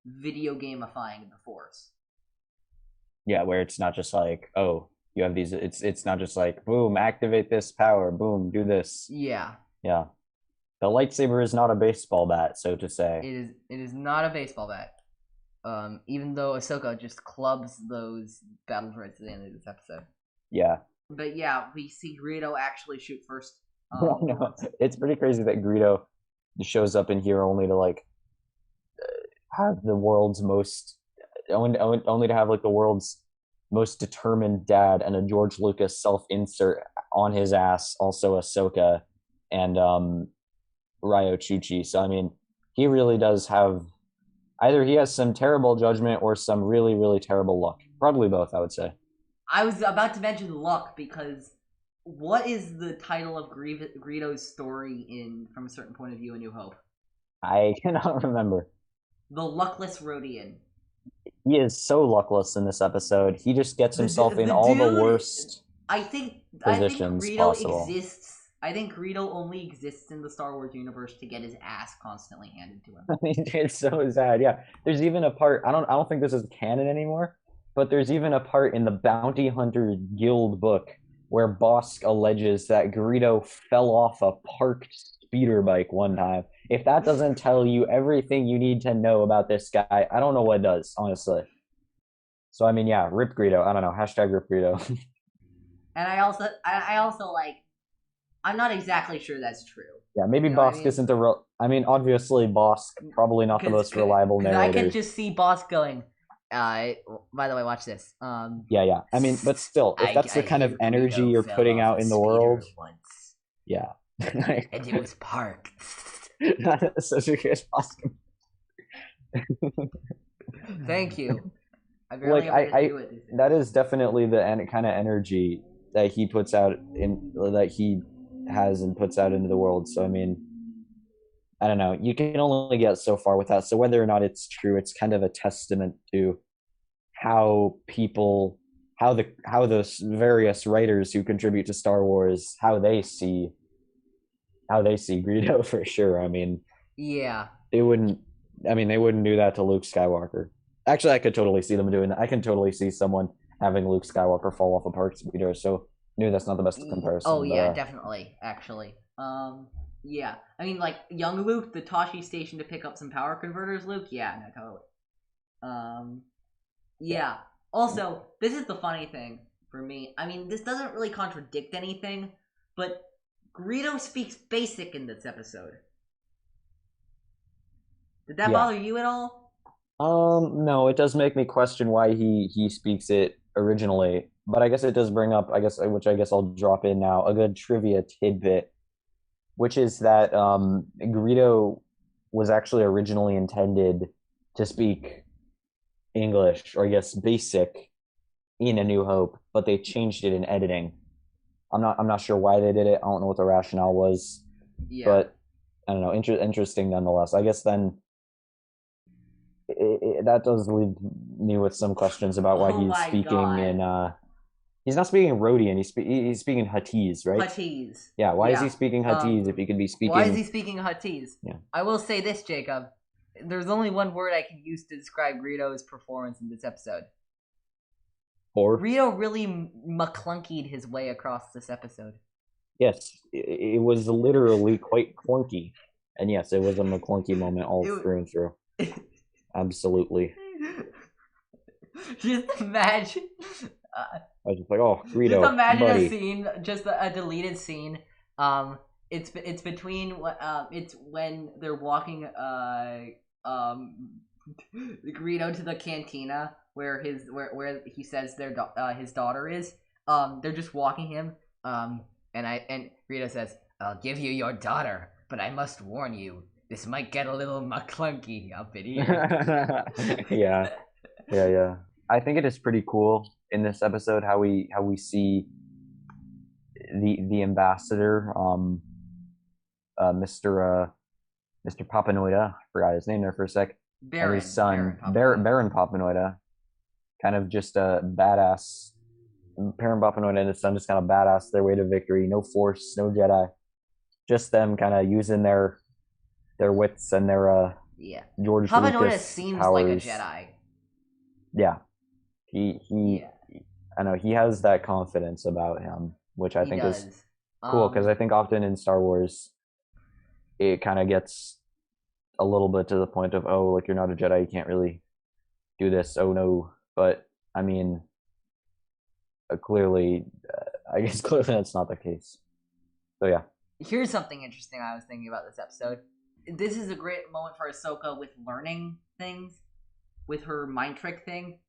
video gamifying the Force. Yeah, where it's not just like, oh, you have these. It's not just like, boom, activate this power, boom, do this. Yeah. Yeah. The lightsaber is not a baseball bat, so to say. It is not a baseball bat. Even though Ahsoka just clubs those battle droids at the end of this episode. Yeah. But yeah, we see Greedo actually shoot first. No, it's pretty crazy that Greedo shows up in here only to like have the world's most only to have like the world's most determined dad and a George Lucas self-insert on his ass, also Ahsoka and Ryo Chuchi. So I mean, he really does have either he has some terrible judgment or some really, really terrible luck. Probably both, I would say. I was about to mention luck because what is the title of Greedo's story in From a Certain Point of View, A New Hope? I cannot remember. The Luckless Rhodian. He is so luckless in this episode. He just gets himself in all the worst positions Greedo possible. exists. I think Greedo only exists in the Star Wars universe to get his ass constantly handed to him. It's so sad. Yeah, there's even a part. I don't think this is canon anymore, but there's even a part in the Bounty Hunter Guild book where Bosk alleges that Greedo fell off a parked speeder bike one time. If that doesn't tell you everything you need to know about this guy, I don't know what does, honestly. So I mean, yeah, rip Greedo. I don't know. Hashtag rip Greedo. And I also like. I'm not exactly sure that's true. Yeah, maybe Bosk isn't the real. I mean, obviously, Bosk probably not the most reliable narrator. I can just see Bosk going. By the way, watch this. Yeah. I mean, but still, if that's the kind of energy you're putting out in the world, once. Yeah. And it was parked. That's such a good Bosk. Thank you. That is definitely the kind of energy that he puts out that he has and puts out into the world. So I mean, I don't know. You can only get so far with that. So whether or not it's true, it's kind of a testament to how the various writers who contribute to Star Wars, how they see Greedo for sure. I mean, yeah, they wouldn't do that to Luke Skywalker. Actually, I could totally see them doing that. I can totally see someone having Luke Skywalker fall off a park speeder. So maybe that's not the best comparison. Oh yeah, definitely. Actually, yeah. I mean, like young Luke, the Toshi station to pick up some power converters. Luke, yeah, no, totally. Yeah. Also, this is the funny thing for me. I mean, this doesn't really contradict anything, but Greedo speaks basic in this episode. Did that bother you at all? No, it does make me question why he speaks it originally, but I guess it does bring up, which I guess I'll drop in now, a good trivia tidbit, which is that Greedo was actually originally intended to speak English, or I guess basic, in A New Hope, but they changed it in editing. I'm not sure why they did it. I don't know what the rationale was, but I don't know. Interesting nonetheless. I guess then. That does leave me with some questions about why he's speaking in. He's not speaking Rhodian. He's speaking Huttese, right? Huttese. Yeah. Why is he speaking Huttese if he could be speaking? Why is he speaking Huttese? Yeah. I will say this, Jacob. There's only one word I can use to describe Greedo's performance in this episode. Greedo really McClunkied his way across this episode. Yes, it was literally quite clunky, and yes, it was a McClunky moment all through and through. Absolutely. Just imagine. I was just like, oh, Greedo. Just imagine buddy. a scene, just a deleted scene. It's between it's when they're walking Greedo to the cantina where he says his daughter is. They're just walking him. And Greedo says, "I'll give you your daughter, but I must warn you. This might get a little McClunky up in here." Yeah. I think it is pretty cool in this episode how we see the ambassador, Mr. Mr. Papanoida, forgot his name there for a sec, and his son, Baron Papanoida, kind of just a badass. Baron Papanoida and his son just kind of badass their way to victory. No Force, no Jedi, just them kind of using their wits and their Yeah. George Papanoida Lucas seems powers. like a Jedi. Yeah, he I know he has that confidence about him, which I think is cool because I think often in Star Wars it kind of gets a little bit to the point of, oh, like, you're not a Jedi, you can't really do this, oh no. But I mean, clearly, I guess clearly that's not the case. So yeah. Here's something interesting I was thinking about this episode. This is a great moment for Ahsoka with learning things, with her mind trick thing,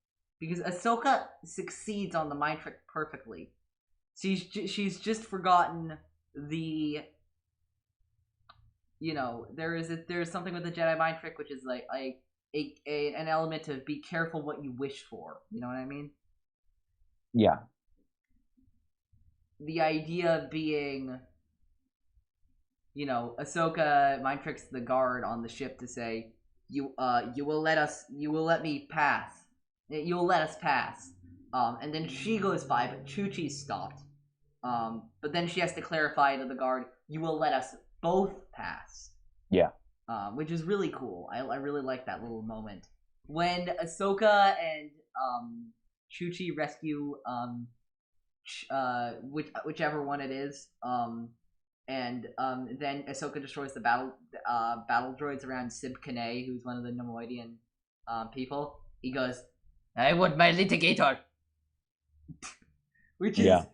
because Ahsoka succeeds on the mind trick perfectly. She's just forgotten the, there's something with the Jedi mind trick which is like an element of be careful what you wish for. You know what I mean? Yeah. The idea being, Ahsoka mind tricks the guard on the ship to say, you will let us pass. And then she goes by, but Chuchi's stopped. But then she has to clarify to the guard, you will let us both pass. Yeah. Which is really cool. I really like that little moment. When Ahsoka and Chuchi rescue whichever one it is, and then Ahsoka destroys the battle droids around Sib Kane, who's one of the Nemoidian people. He goes, I want my litigator. Which is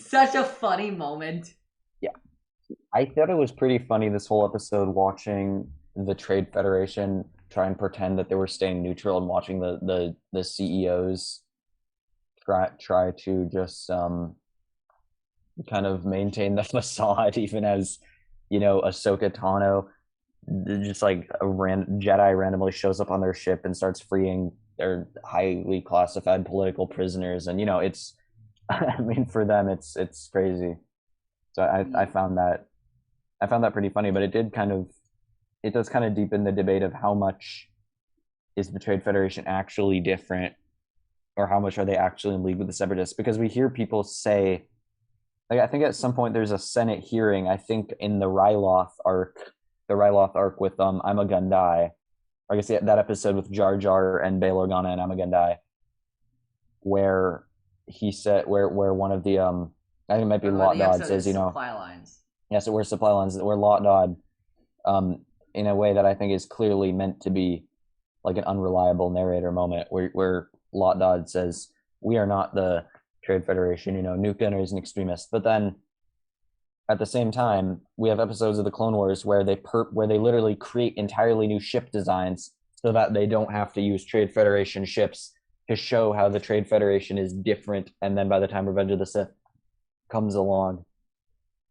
such a funny moment. Yeah. I thought it was pretty funny this whole episode watching the Trade Federation try and pretend that they were staying neutral and watching the CEOs try to just kind of maintain the facade, even as, Ahsoka Tano, just like a Jedi randomly shows up on their ship and starts freeing their highly classified political prisoners, and it's, I mean, for them it's crazy. So I found that pretty funny, but it does kind of deepen the debate of how much is the Trade Federation actually different, or how much are they actually in league with the Separatists? Because we hear people say, like, I think at some point there's a Senate hearing, I think in the Ryloth arc with I'm a Gundai, or I guess that episode with Jar Jar and Bail Organa and I'm a Gundai, where he said, where one of the I think it might be Lot Dodd says, supply lines. Yeah, so we're supply lines, where Lot Dodd, in a way that I think is clearly meant to be like an unreliable narrator moment, where Lot Dodd says, we are not the Trade Federation, nuke gunners and extremists. But then at the same time, we have episodes of the Clone Wars where they literally create entirely new ship designs so that they don't have to use Trade Federation ships to show how the Trade Federation is different. And then by the time Revenge of the Sith comes along,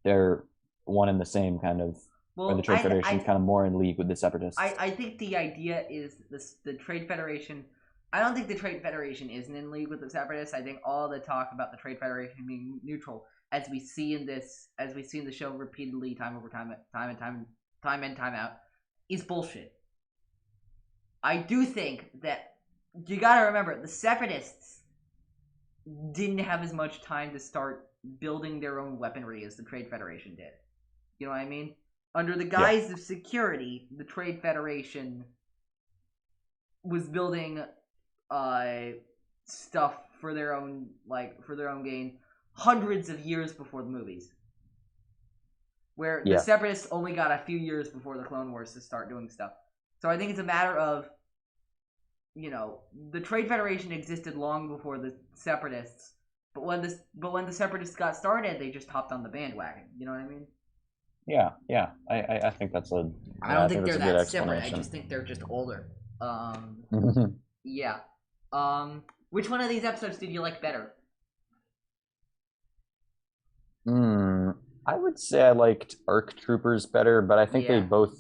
they're one and the same kind of. Well, the Trade Federation is kind of more in league with the Separatists. I think the idea is the Trade Federation. I don't think the Trade Federation isn't in league with the Separatists. I think all the talk about the Trade Federation being neutral, as we see in the show repeatedly, time over time and time out, is bullshit. I do think that you gotta remember, the Separatists didn't have as much time to start building their own weaponry as the Trade Federation did. You know what I mean? Under the guise of security, the Trade Federation was building stuff for their own gain hundreds of years before the movies. Where the Separatists only got a few years before the Clone Wars to start doing stuff. So I think it's a matter of, the Trade Federation existed long before the Separatists, but when the Separatists got started, they just hopped on the bandwagon. You know what I mean? Yeah. I think that's a. I don't think they're that separate. I just think they're just older. Yeah. Which one of these episodes did you like better? I would say I liked ARC Troopers better, but I think they both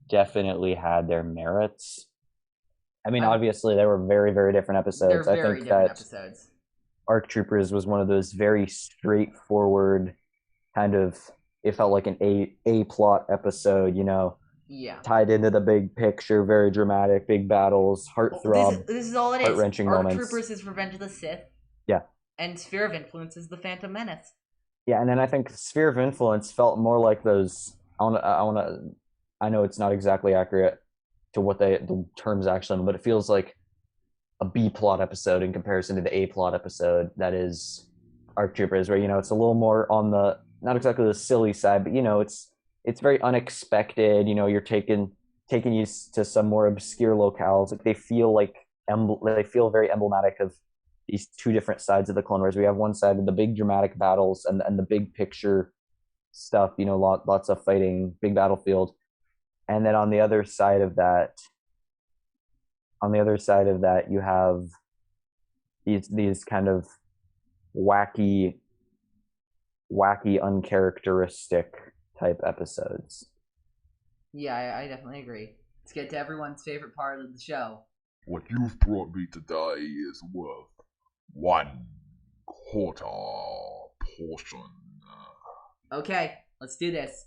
definitely had their merits. I mean, obviously, they were very, very different episodes. They're very different episodes. ARC Troopers was one of those very straightforward kind of. It felt like an A plot episode, Yeah. tied into the big picture, very dramatic, big battles, This is all it heart is. wrenching Arc moments. Troopers is Revenge of the Sith, Yeah, and Sphere of Influence is the Phantom Menace. yeah, and then I think Sphere of Influence felt more like those. I know it's not exactly accurate to what the terms actually, but it feels like a B plot episode in comparison to the A plot episode that is Arc Troopers, where it's a little more on the not exactly the silly side, but it's very unexpected. You're taking you to some more obscure locales. Like they feel very emblematic of these two different sides of the Clone Wars. We have one side of the big dramatic battles and the big picture stuff. Lots of fighting, big battlefield, and then on the other side of that, you have these kind of wacky, uncharacteristic type episodes. Yeah, I definitely agree. Let's get to everyone's favorite part of the show. What you've brought me today is worth 1/4 portion. Okay, let's do this.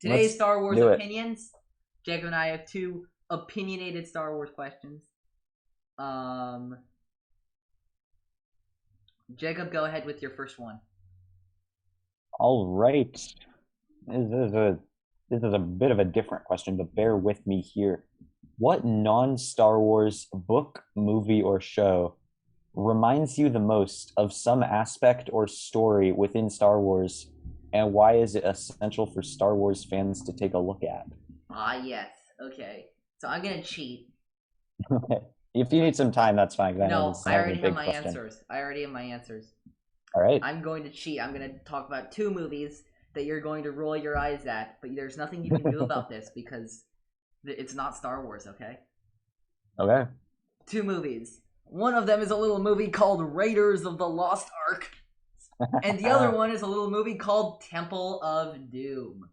Today's Star Wars opinions. Jacob and I have two opinionated Star Wars questions. Jacob, go ahead with your first one. All right. This is a bit of a different question, but bear with me here. What non-Star Wars book, movie, or show reminds you the most of some aspect or story within Star Wars, and why is it essential for Star Wars fans to take a look at? Yes. Okay. So I'm gonna cheat. Okay. If you need some time, that's fine. No, I already have my answers. All right. I'm going to cheat. I'm going to talk about two movies that you're going to roll your eyes at, but there's nothing you can do about this because it's not Star Wars, okay? Okay. Two movies. One of them is a little movie called Raiders of the Lost Ark, and the other one is a little movie called Temple of Doom.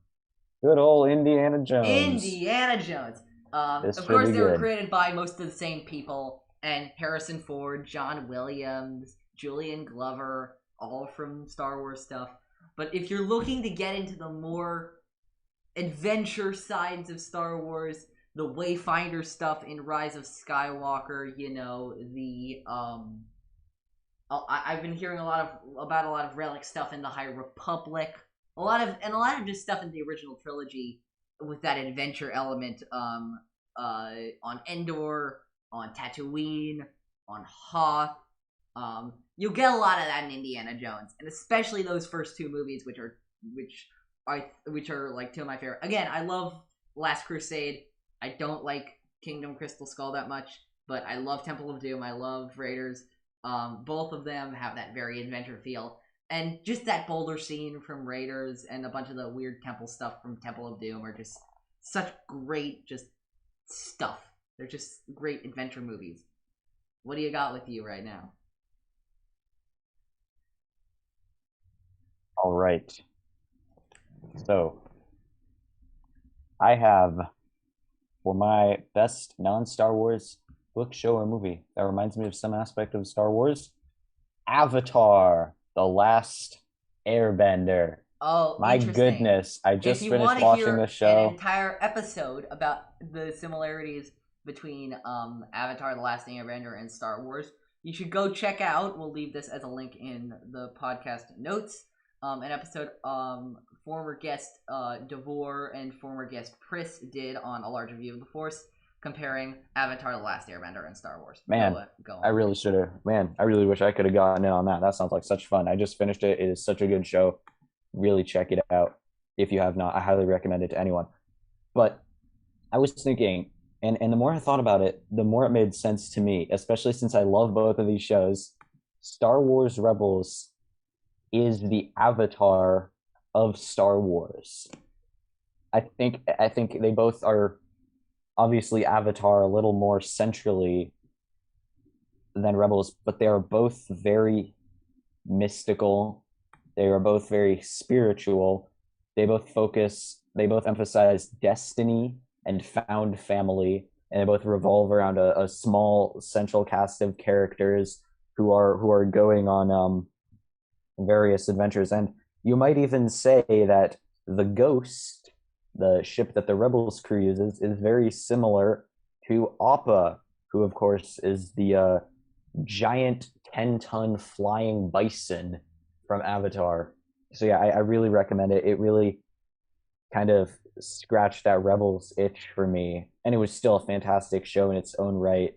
Good old Indiana Jones. Indiana Jones. Of course, they were created by most of the same people, and Harrison Ford, John Williams, Julian Glover, all from Star Wars stuff. But if you're looking to get into the more adventure sides of Star Wars, the Wayfinder stuff in Rise of Skywalker, I've been hearing about a lot of relic stuff in the High Republic, a lot of just stuff in the original trilogy with that adventure element on Endor, on Tatooine, on Hoth. You'll get a lot of that in Indiana Jones, and especially those first two movies, which are like two of my favorite. Again, I love Last Crusade. I don't like Kingdom Crystal Skull that much, but I love Temple of Doom. I love Raiders. Both of them have that very adventure feel. And just that boulder scene from Raiders and a bunch of the weird temple stuff from Temple of Doom are just such great stuff. They're just great adventure movies. What do you got with you right now? All right. So, I have, for my best non-Star Wars book, show, or movie that reminds me of some aspect of Star Wars, Avatar: The Last Airbender. Oh, my goodness! I just finished watching the show. An entire episode about the similarities between Avatar: The Last Airbender and Star Wars, you should go check out. We'll leave this as a link in the podcast notes. An episode former guest Devore and former guest Pris did on A Larger View of the Force, comparing Avatar: The Last Airbender and Star Wars. Man, I really should have. Man, I really wish I could have gotten in on that. That sounds like such fun. I just finished it. It is such a good show. Really check it out if you have not. I highly recommend it to anyone. But I was thinking, and the more I thought about it, the more it made sense to me, especially since I love both of these shows. Star Wars Rebels is the Avatar of Star Wars. I think they both are obviously Avatar a little more centrally than Rebels, but they are both very mystical. They are both very spiritual. They both emphasize destiny and found family, and they both revolve around a small central cast of characters who are going on various adventures. And you might even say that the ghost the ship that the Rebels crew uses, is very similar to Appa, who of course is the giant 10-ton flying bison from Avatar. So yeah, I really recommend it. It really kind of scratched that Rebels itch for me, and it was still a fantastic show in its own right.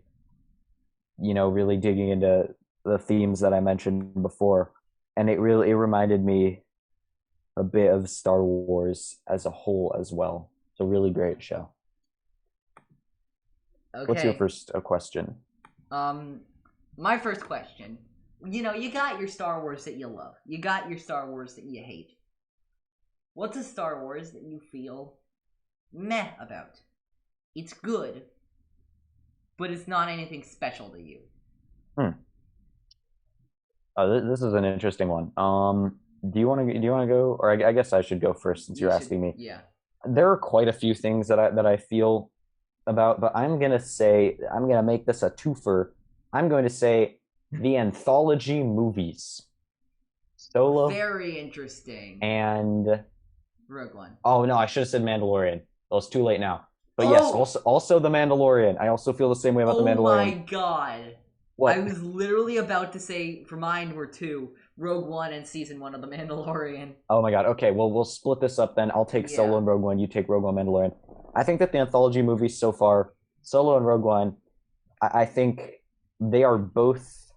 Really digging into the themes that I mentioned before, and it reminded me a bit of Star Wars as a whole as well. It's a really great show. Okay. What's your first question? My first question. You got your Star Wars that you love. You got your Star Wars that you hate. What's a Star Wars that you feel meh about? It's good, but it's not anything special to you. This is an interesting one. Do you want to go, or I guess I should go first since you're asking me. Yeah. There are quite a few things that I feel about, but I'm gonna make this a twofer. I'm going to say the anthology movies, Solo, very interesting, and Rogue One. Oh no, I should have said Mandalorian. Well, it's too late now. But yes, also the Mandalorian. I also feel the same way about the Mandalorian. Oh my god. What? I was literally about to say, for mine were two, Rogue One and Season 1 of The Mandalorian. Oh my god, okay, well, we'll split this up then. I'll take Solo and Rogue One, you take Rogue One, Mandalorian. I think that the anthology movies so far, Solo and Rogue One, I think they are both,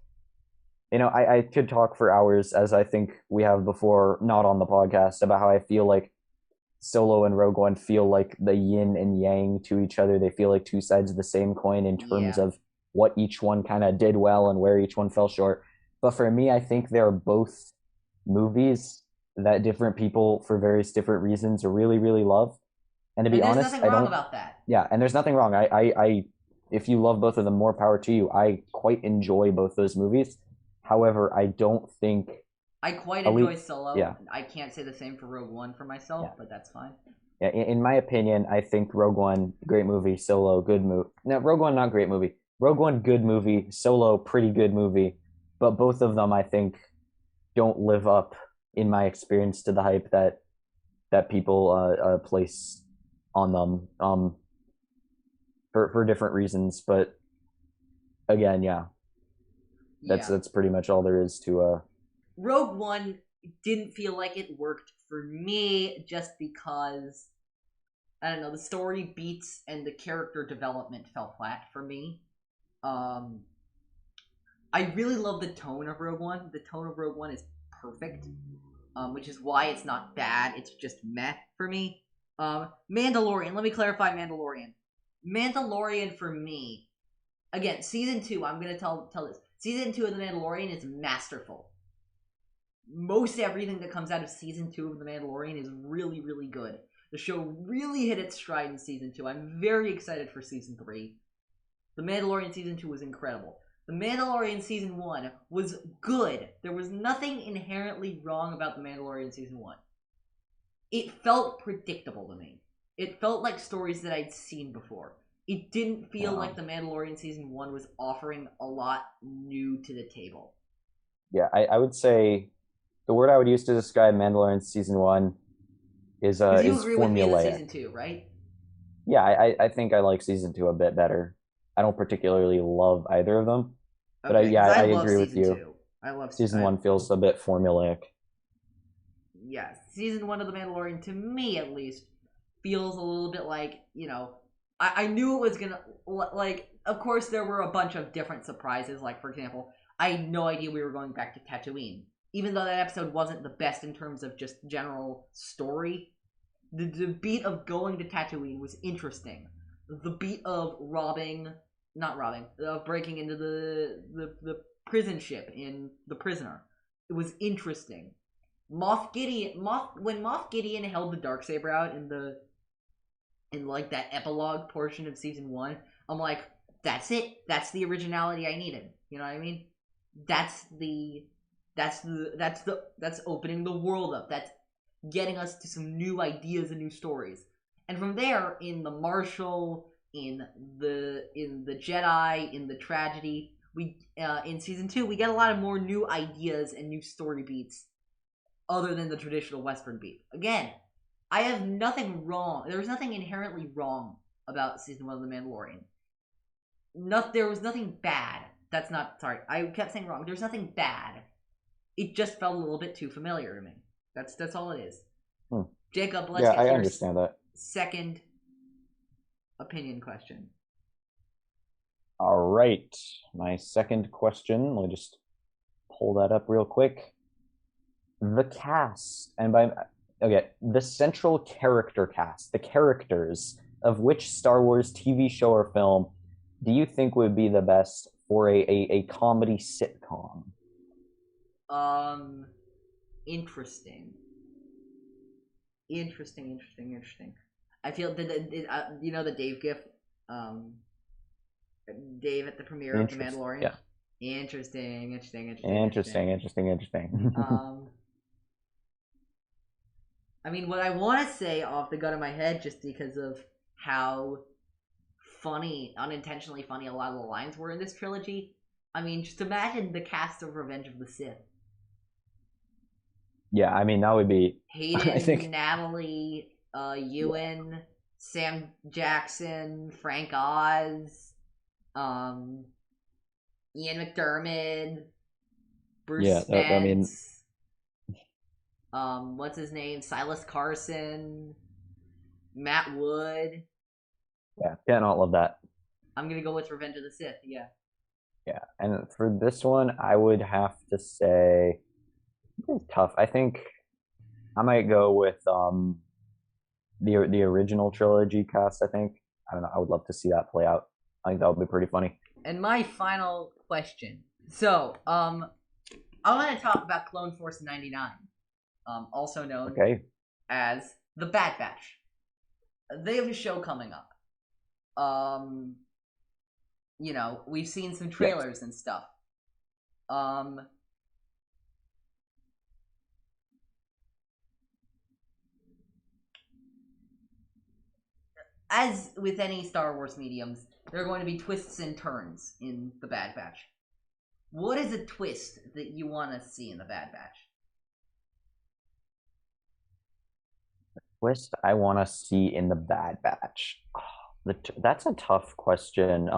I could talk for hours, as I think we have before, not on the podcast, about how I feel like Solo and Rogue One feel like the yin and yang to each other. They feel like two sides of the same coin in terms of what each one kind of did well and where each one fell short. But for me, I think they're both movies that different people, for various different reasons, really, really love. And to be honest, there's nothing wrong about that. Yeah, and there's nothing wrong. I if you love both of them, more power to you. I quite enjoy both those movies. However, I don't think I quite enjoy Solo. Yeah. I can't say the same for Rogue One for myself, but that's fine. Yeah, in my opinion, I think Rogue One, great movie. Solo, good movie. No, Rogue One, not great movie. Rogue One, good movie. Solo, pretty good movie. But both of them, I think, don't live up, in my experience, to the hype that people place on them for different reasons. But again, that's pretty much all there is to Rogue One didn't feel like it worked for me just because, I don't know, the story beats and the character development fell flat for me. I really love the tone of Rogue One. The tone of Rogue One is perfect, which is why it's not bad. It's just meh for me. Mandalorian. Let me clarify Mandalorian. Mandalorian for me, again, Season 2, I'm going to tell this. Season 2 of The Mandalorian is masterful. Most everything that comes out of Season 2 of The Mandalorian is really, really good. The show really hit its stride in Season 2. I'm very excited for Season 3. The Mandalorian Season 2 was incredible. The Mandalorian Season 1 was good. There was nothing inherently wrong about The Mandalorian Season 1. It felt predictable to me. It felt like stories that I'd seen before. It didn't feel like The Mandalorian Season 1 was offering a lot new to the table. Yeah, I would say the word I would use to describe Mandalorian Season 1 is you agree formulaic. With me in Season 2, right? Yeah, I think I like Season 2 a bit better. I don't particularly love either of them. But okay, I love agree with you. 2. I love Season 1 feels a bit formulaic. Yeah, Season 1 of The Mandalorian, to me at least, feels a little bit like, I knew it was gonna, like, of course there were a bunch of different surprises, like, for example, I had no idea we were going back to Tatooine. Even though that episode wasn't the best in terms of just general story, the beat of going to Tatooine was interesting. The beat of breaking into the prison ship in The Prisoner, it was interesting. When Moff Gideon held the Darksaber out in like that epilogue portion of Season 1, I'm like, that's it. That's the originality I needed. You know what I mean? That's opening the world up. That's getting us to some new ideas and new stories. And from there, in the Marshal, in the Jedi, in the tragedy, in Season 2, we get a lot of more new ideas and new story beats other than the traditional Western beat. Again, I have nothing wrong. There was nothing inherently wrong about season 1 of The Mandalorian. There was nothing bad. That's not, sorry, I kept saying wrong. There's nothing bad. It just felt a little bit too familiar to me. That's all it is. Jacob, let's get I your understand that. second opinion question. All right. My second question, let me just pull that up real quick. The cast, the central character cast, the characters of which Star Wars TV show or film do you think would be the best for a comedy sitcom? Interesting. I feel that you know the Dave gif, Dave at the premiere of The Mandalorian. Yeah. Interesting. I mean, what I want to say off the gut of my head, just because of how unintentionally funny a lot of the lines were in this trilogy. I mean, just imagine the cast of Revenge of the Sith. Yeah, I mean, that would be... Hayden, I think... Natalie, Ewan, Sam Jackson, Frank Oz, Ian McDermott, Bruce Spence, what's his name? Silas Carson, Matt Wood. Yeah, cannot love that. I'm gonna go with Revenge of the Sith, yeah. Yeah, and for this one, I would have to say... It's tough. I think I might go with the original trilogy cast, I think. I don't know. I would love to see that play out. I think that would be pretty funny. And my final question. So, I want to talk about Clone Force 99, also known as the Bad Batch. They have a show coming up. You know, we've seen some trailers and stuff. As with any Star Wars mediums, there are going to be twists and turns in the Bad Batch. What is a twist that you want to see in the Bad Batch? The twist I want to see in the Bad Batch. That's a tough question.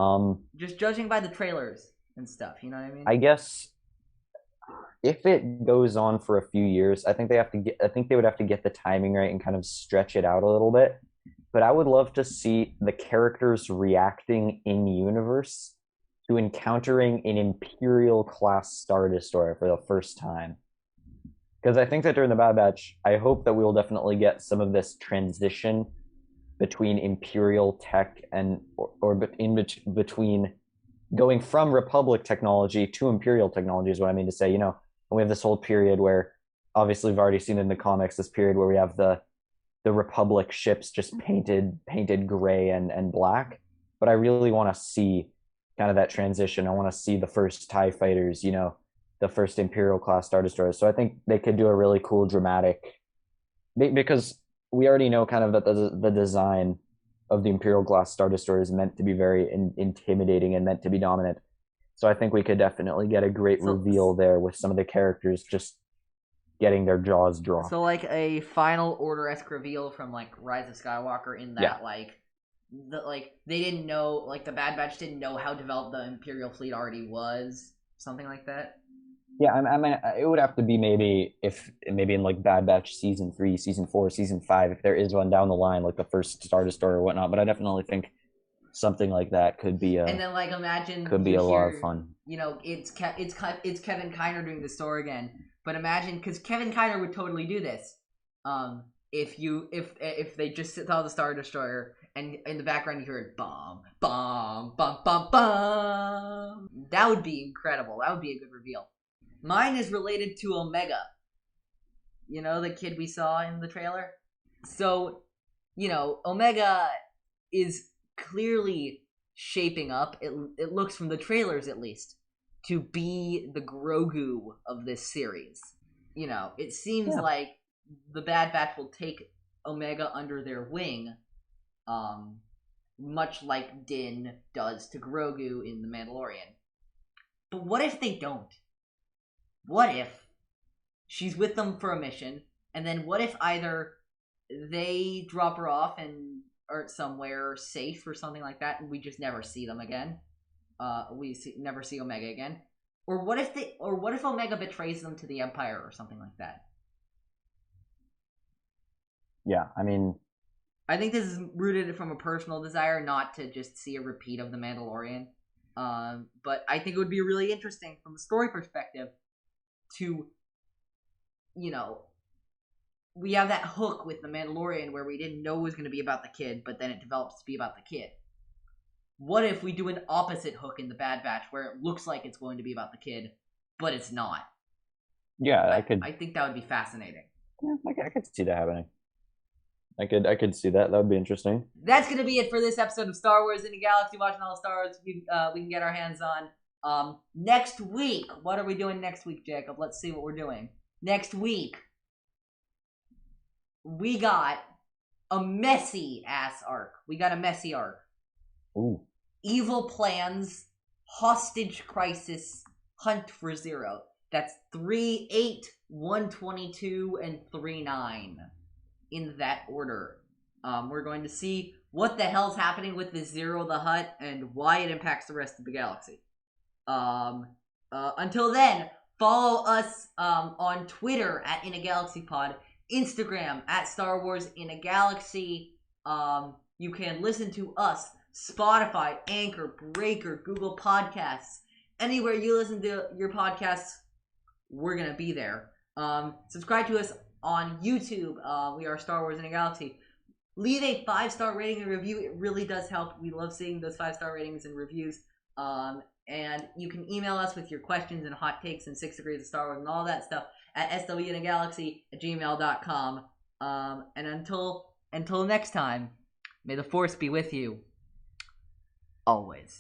Just judging by the trailers and stuff, you know what I mean? I guess if it goes on for a few years, I think they would have to get the timing right and kind of stretch it out a little bit. But I would love to see the characters reacting in universe to encountering an Imperial class Star Destroyer for the first time. Because I think that during the Bad Batch, I hope that we will definitely get some of this transition between Imperial tech and between going from Republic technology to Imperial technology is what I mean to say. You know, we have this whole period where obviously we've already seen in the comics this period where we have the Republic ships just painted gray and black, but I really want to see kind of that transition. I want to see the first TIE fighters, you know, the first Imperial class Star Destroyers. So I think they could do a really cool dramatic, because we already know kind of that the design of the Imperial class Star Destroyer is meant to be very intimidating and meant to be dominant. So I think we could definitely get a great reveal there with some of the characters just getting their jaws dropped. So like a Final Order-esque reveal from like Rise of Skywalker in that they didn't know, like the Bad Batch didn't know how developed the Imperial fleet already was, something like that. Yeah, I mean, it would have to be maybe in like Bad Batch season 3, season 4, season 5, if there is one down the line, like the first Star Destroyer or whatnot. But I definitely think something like that could be and then like imagine could be a lot of fun. You know, it's Kevin Kiner doing the story again. But imagine, because Kevin Kiner would totally do this. If they just saw the Star Destroyer and in the background you heard bomb, bomb, bum, bum, bum. That would be incredible. That would be a good reveal. Mine is related to Omega. You know, the kid we saw in the trailer? So, you know, Omega is clearly shaping up, it looks from the trailers at least, to be the Grogu of this series. You know, it seems like the Bad Batch will take Omega under their wing, much like Din does to Grogu in The Mandalorian. But what if they don't? What if she's with them for a mission, and then what if either they drop her off and or somewhere safe or something like that, and we just never see them again. Never see Omega again. Or what if Omega betrays them to the Empire or something like that? Yeah, I mean, I think this is rooted from a personal desire, not to just see a repeat of The Mandalorian. But I think it would be really interesting from a story perspective to, we have that hook with The Mandalorian where we didn't know it was going to be about the kid, but then it develops to be about the kid. What if we do an opposite hook in The Bad Batch where it looks like it's going to be about the kid, but it's not? Yeah, I think that would be fascinating. Yeah, I could see that happening. I could see that. That would be interesting. That's gonna be it for this episode of Star Wars in the Galaxy. Watching all the Star Wars we can get our hands on. Next week, what are we doing next week, Jacob? Let's see what we're doing. Next week, we got a messy ass arc. We got a messy arc. Ooh. Evil plans, hostage crisis, hunt for Zero. That's 3-8, 122, and 3-9. In that order. We're going to see what the hell's happening with the Zero the Hutt and why it impacts the rest of the galaxy. Until then, follow us on Twitter at In a Galaxy Pod, Instagram at Star Wars in a Galaxy. You can listen to us, Spotify, Anchor, Breaker, Google Podcasts. Anywhere you listen to your podcasts, we're gonna be there. Subscribe to us on YouTube. We are Star Wars in a Galaxy. Leave a 5-star rating and review. It really does help. We love seeing those 5-star ratings and reviews. And you can email us with your questions and hot takes and 6 degrees of Star Wars and all that stuff at swinagalaxy@gmail.com. And until next time, may the Force be with you always.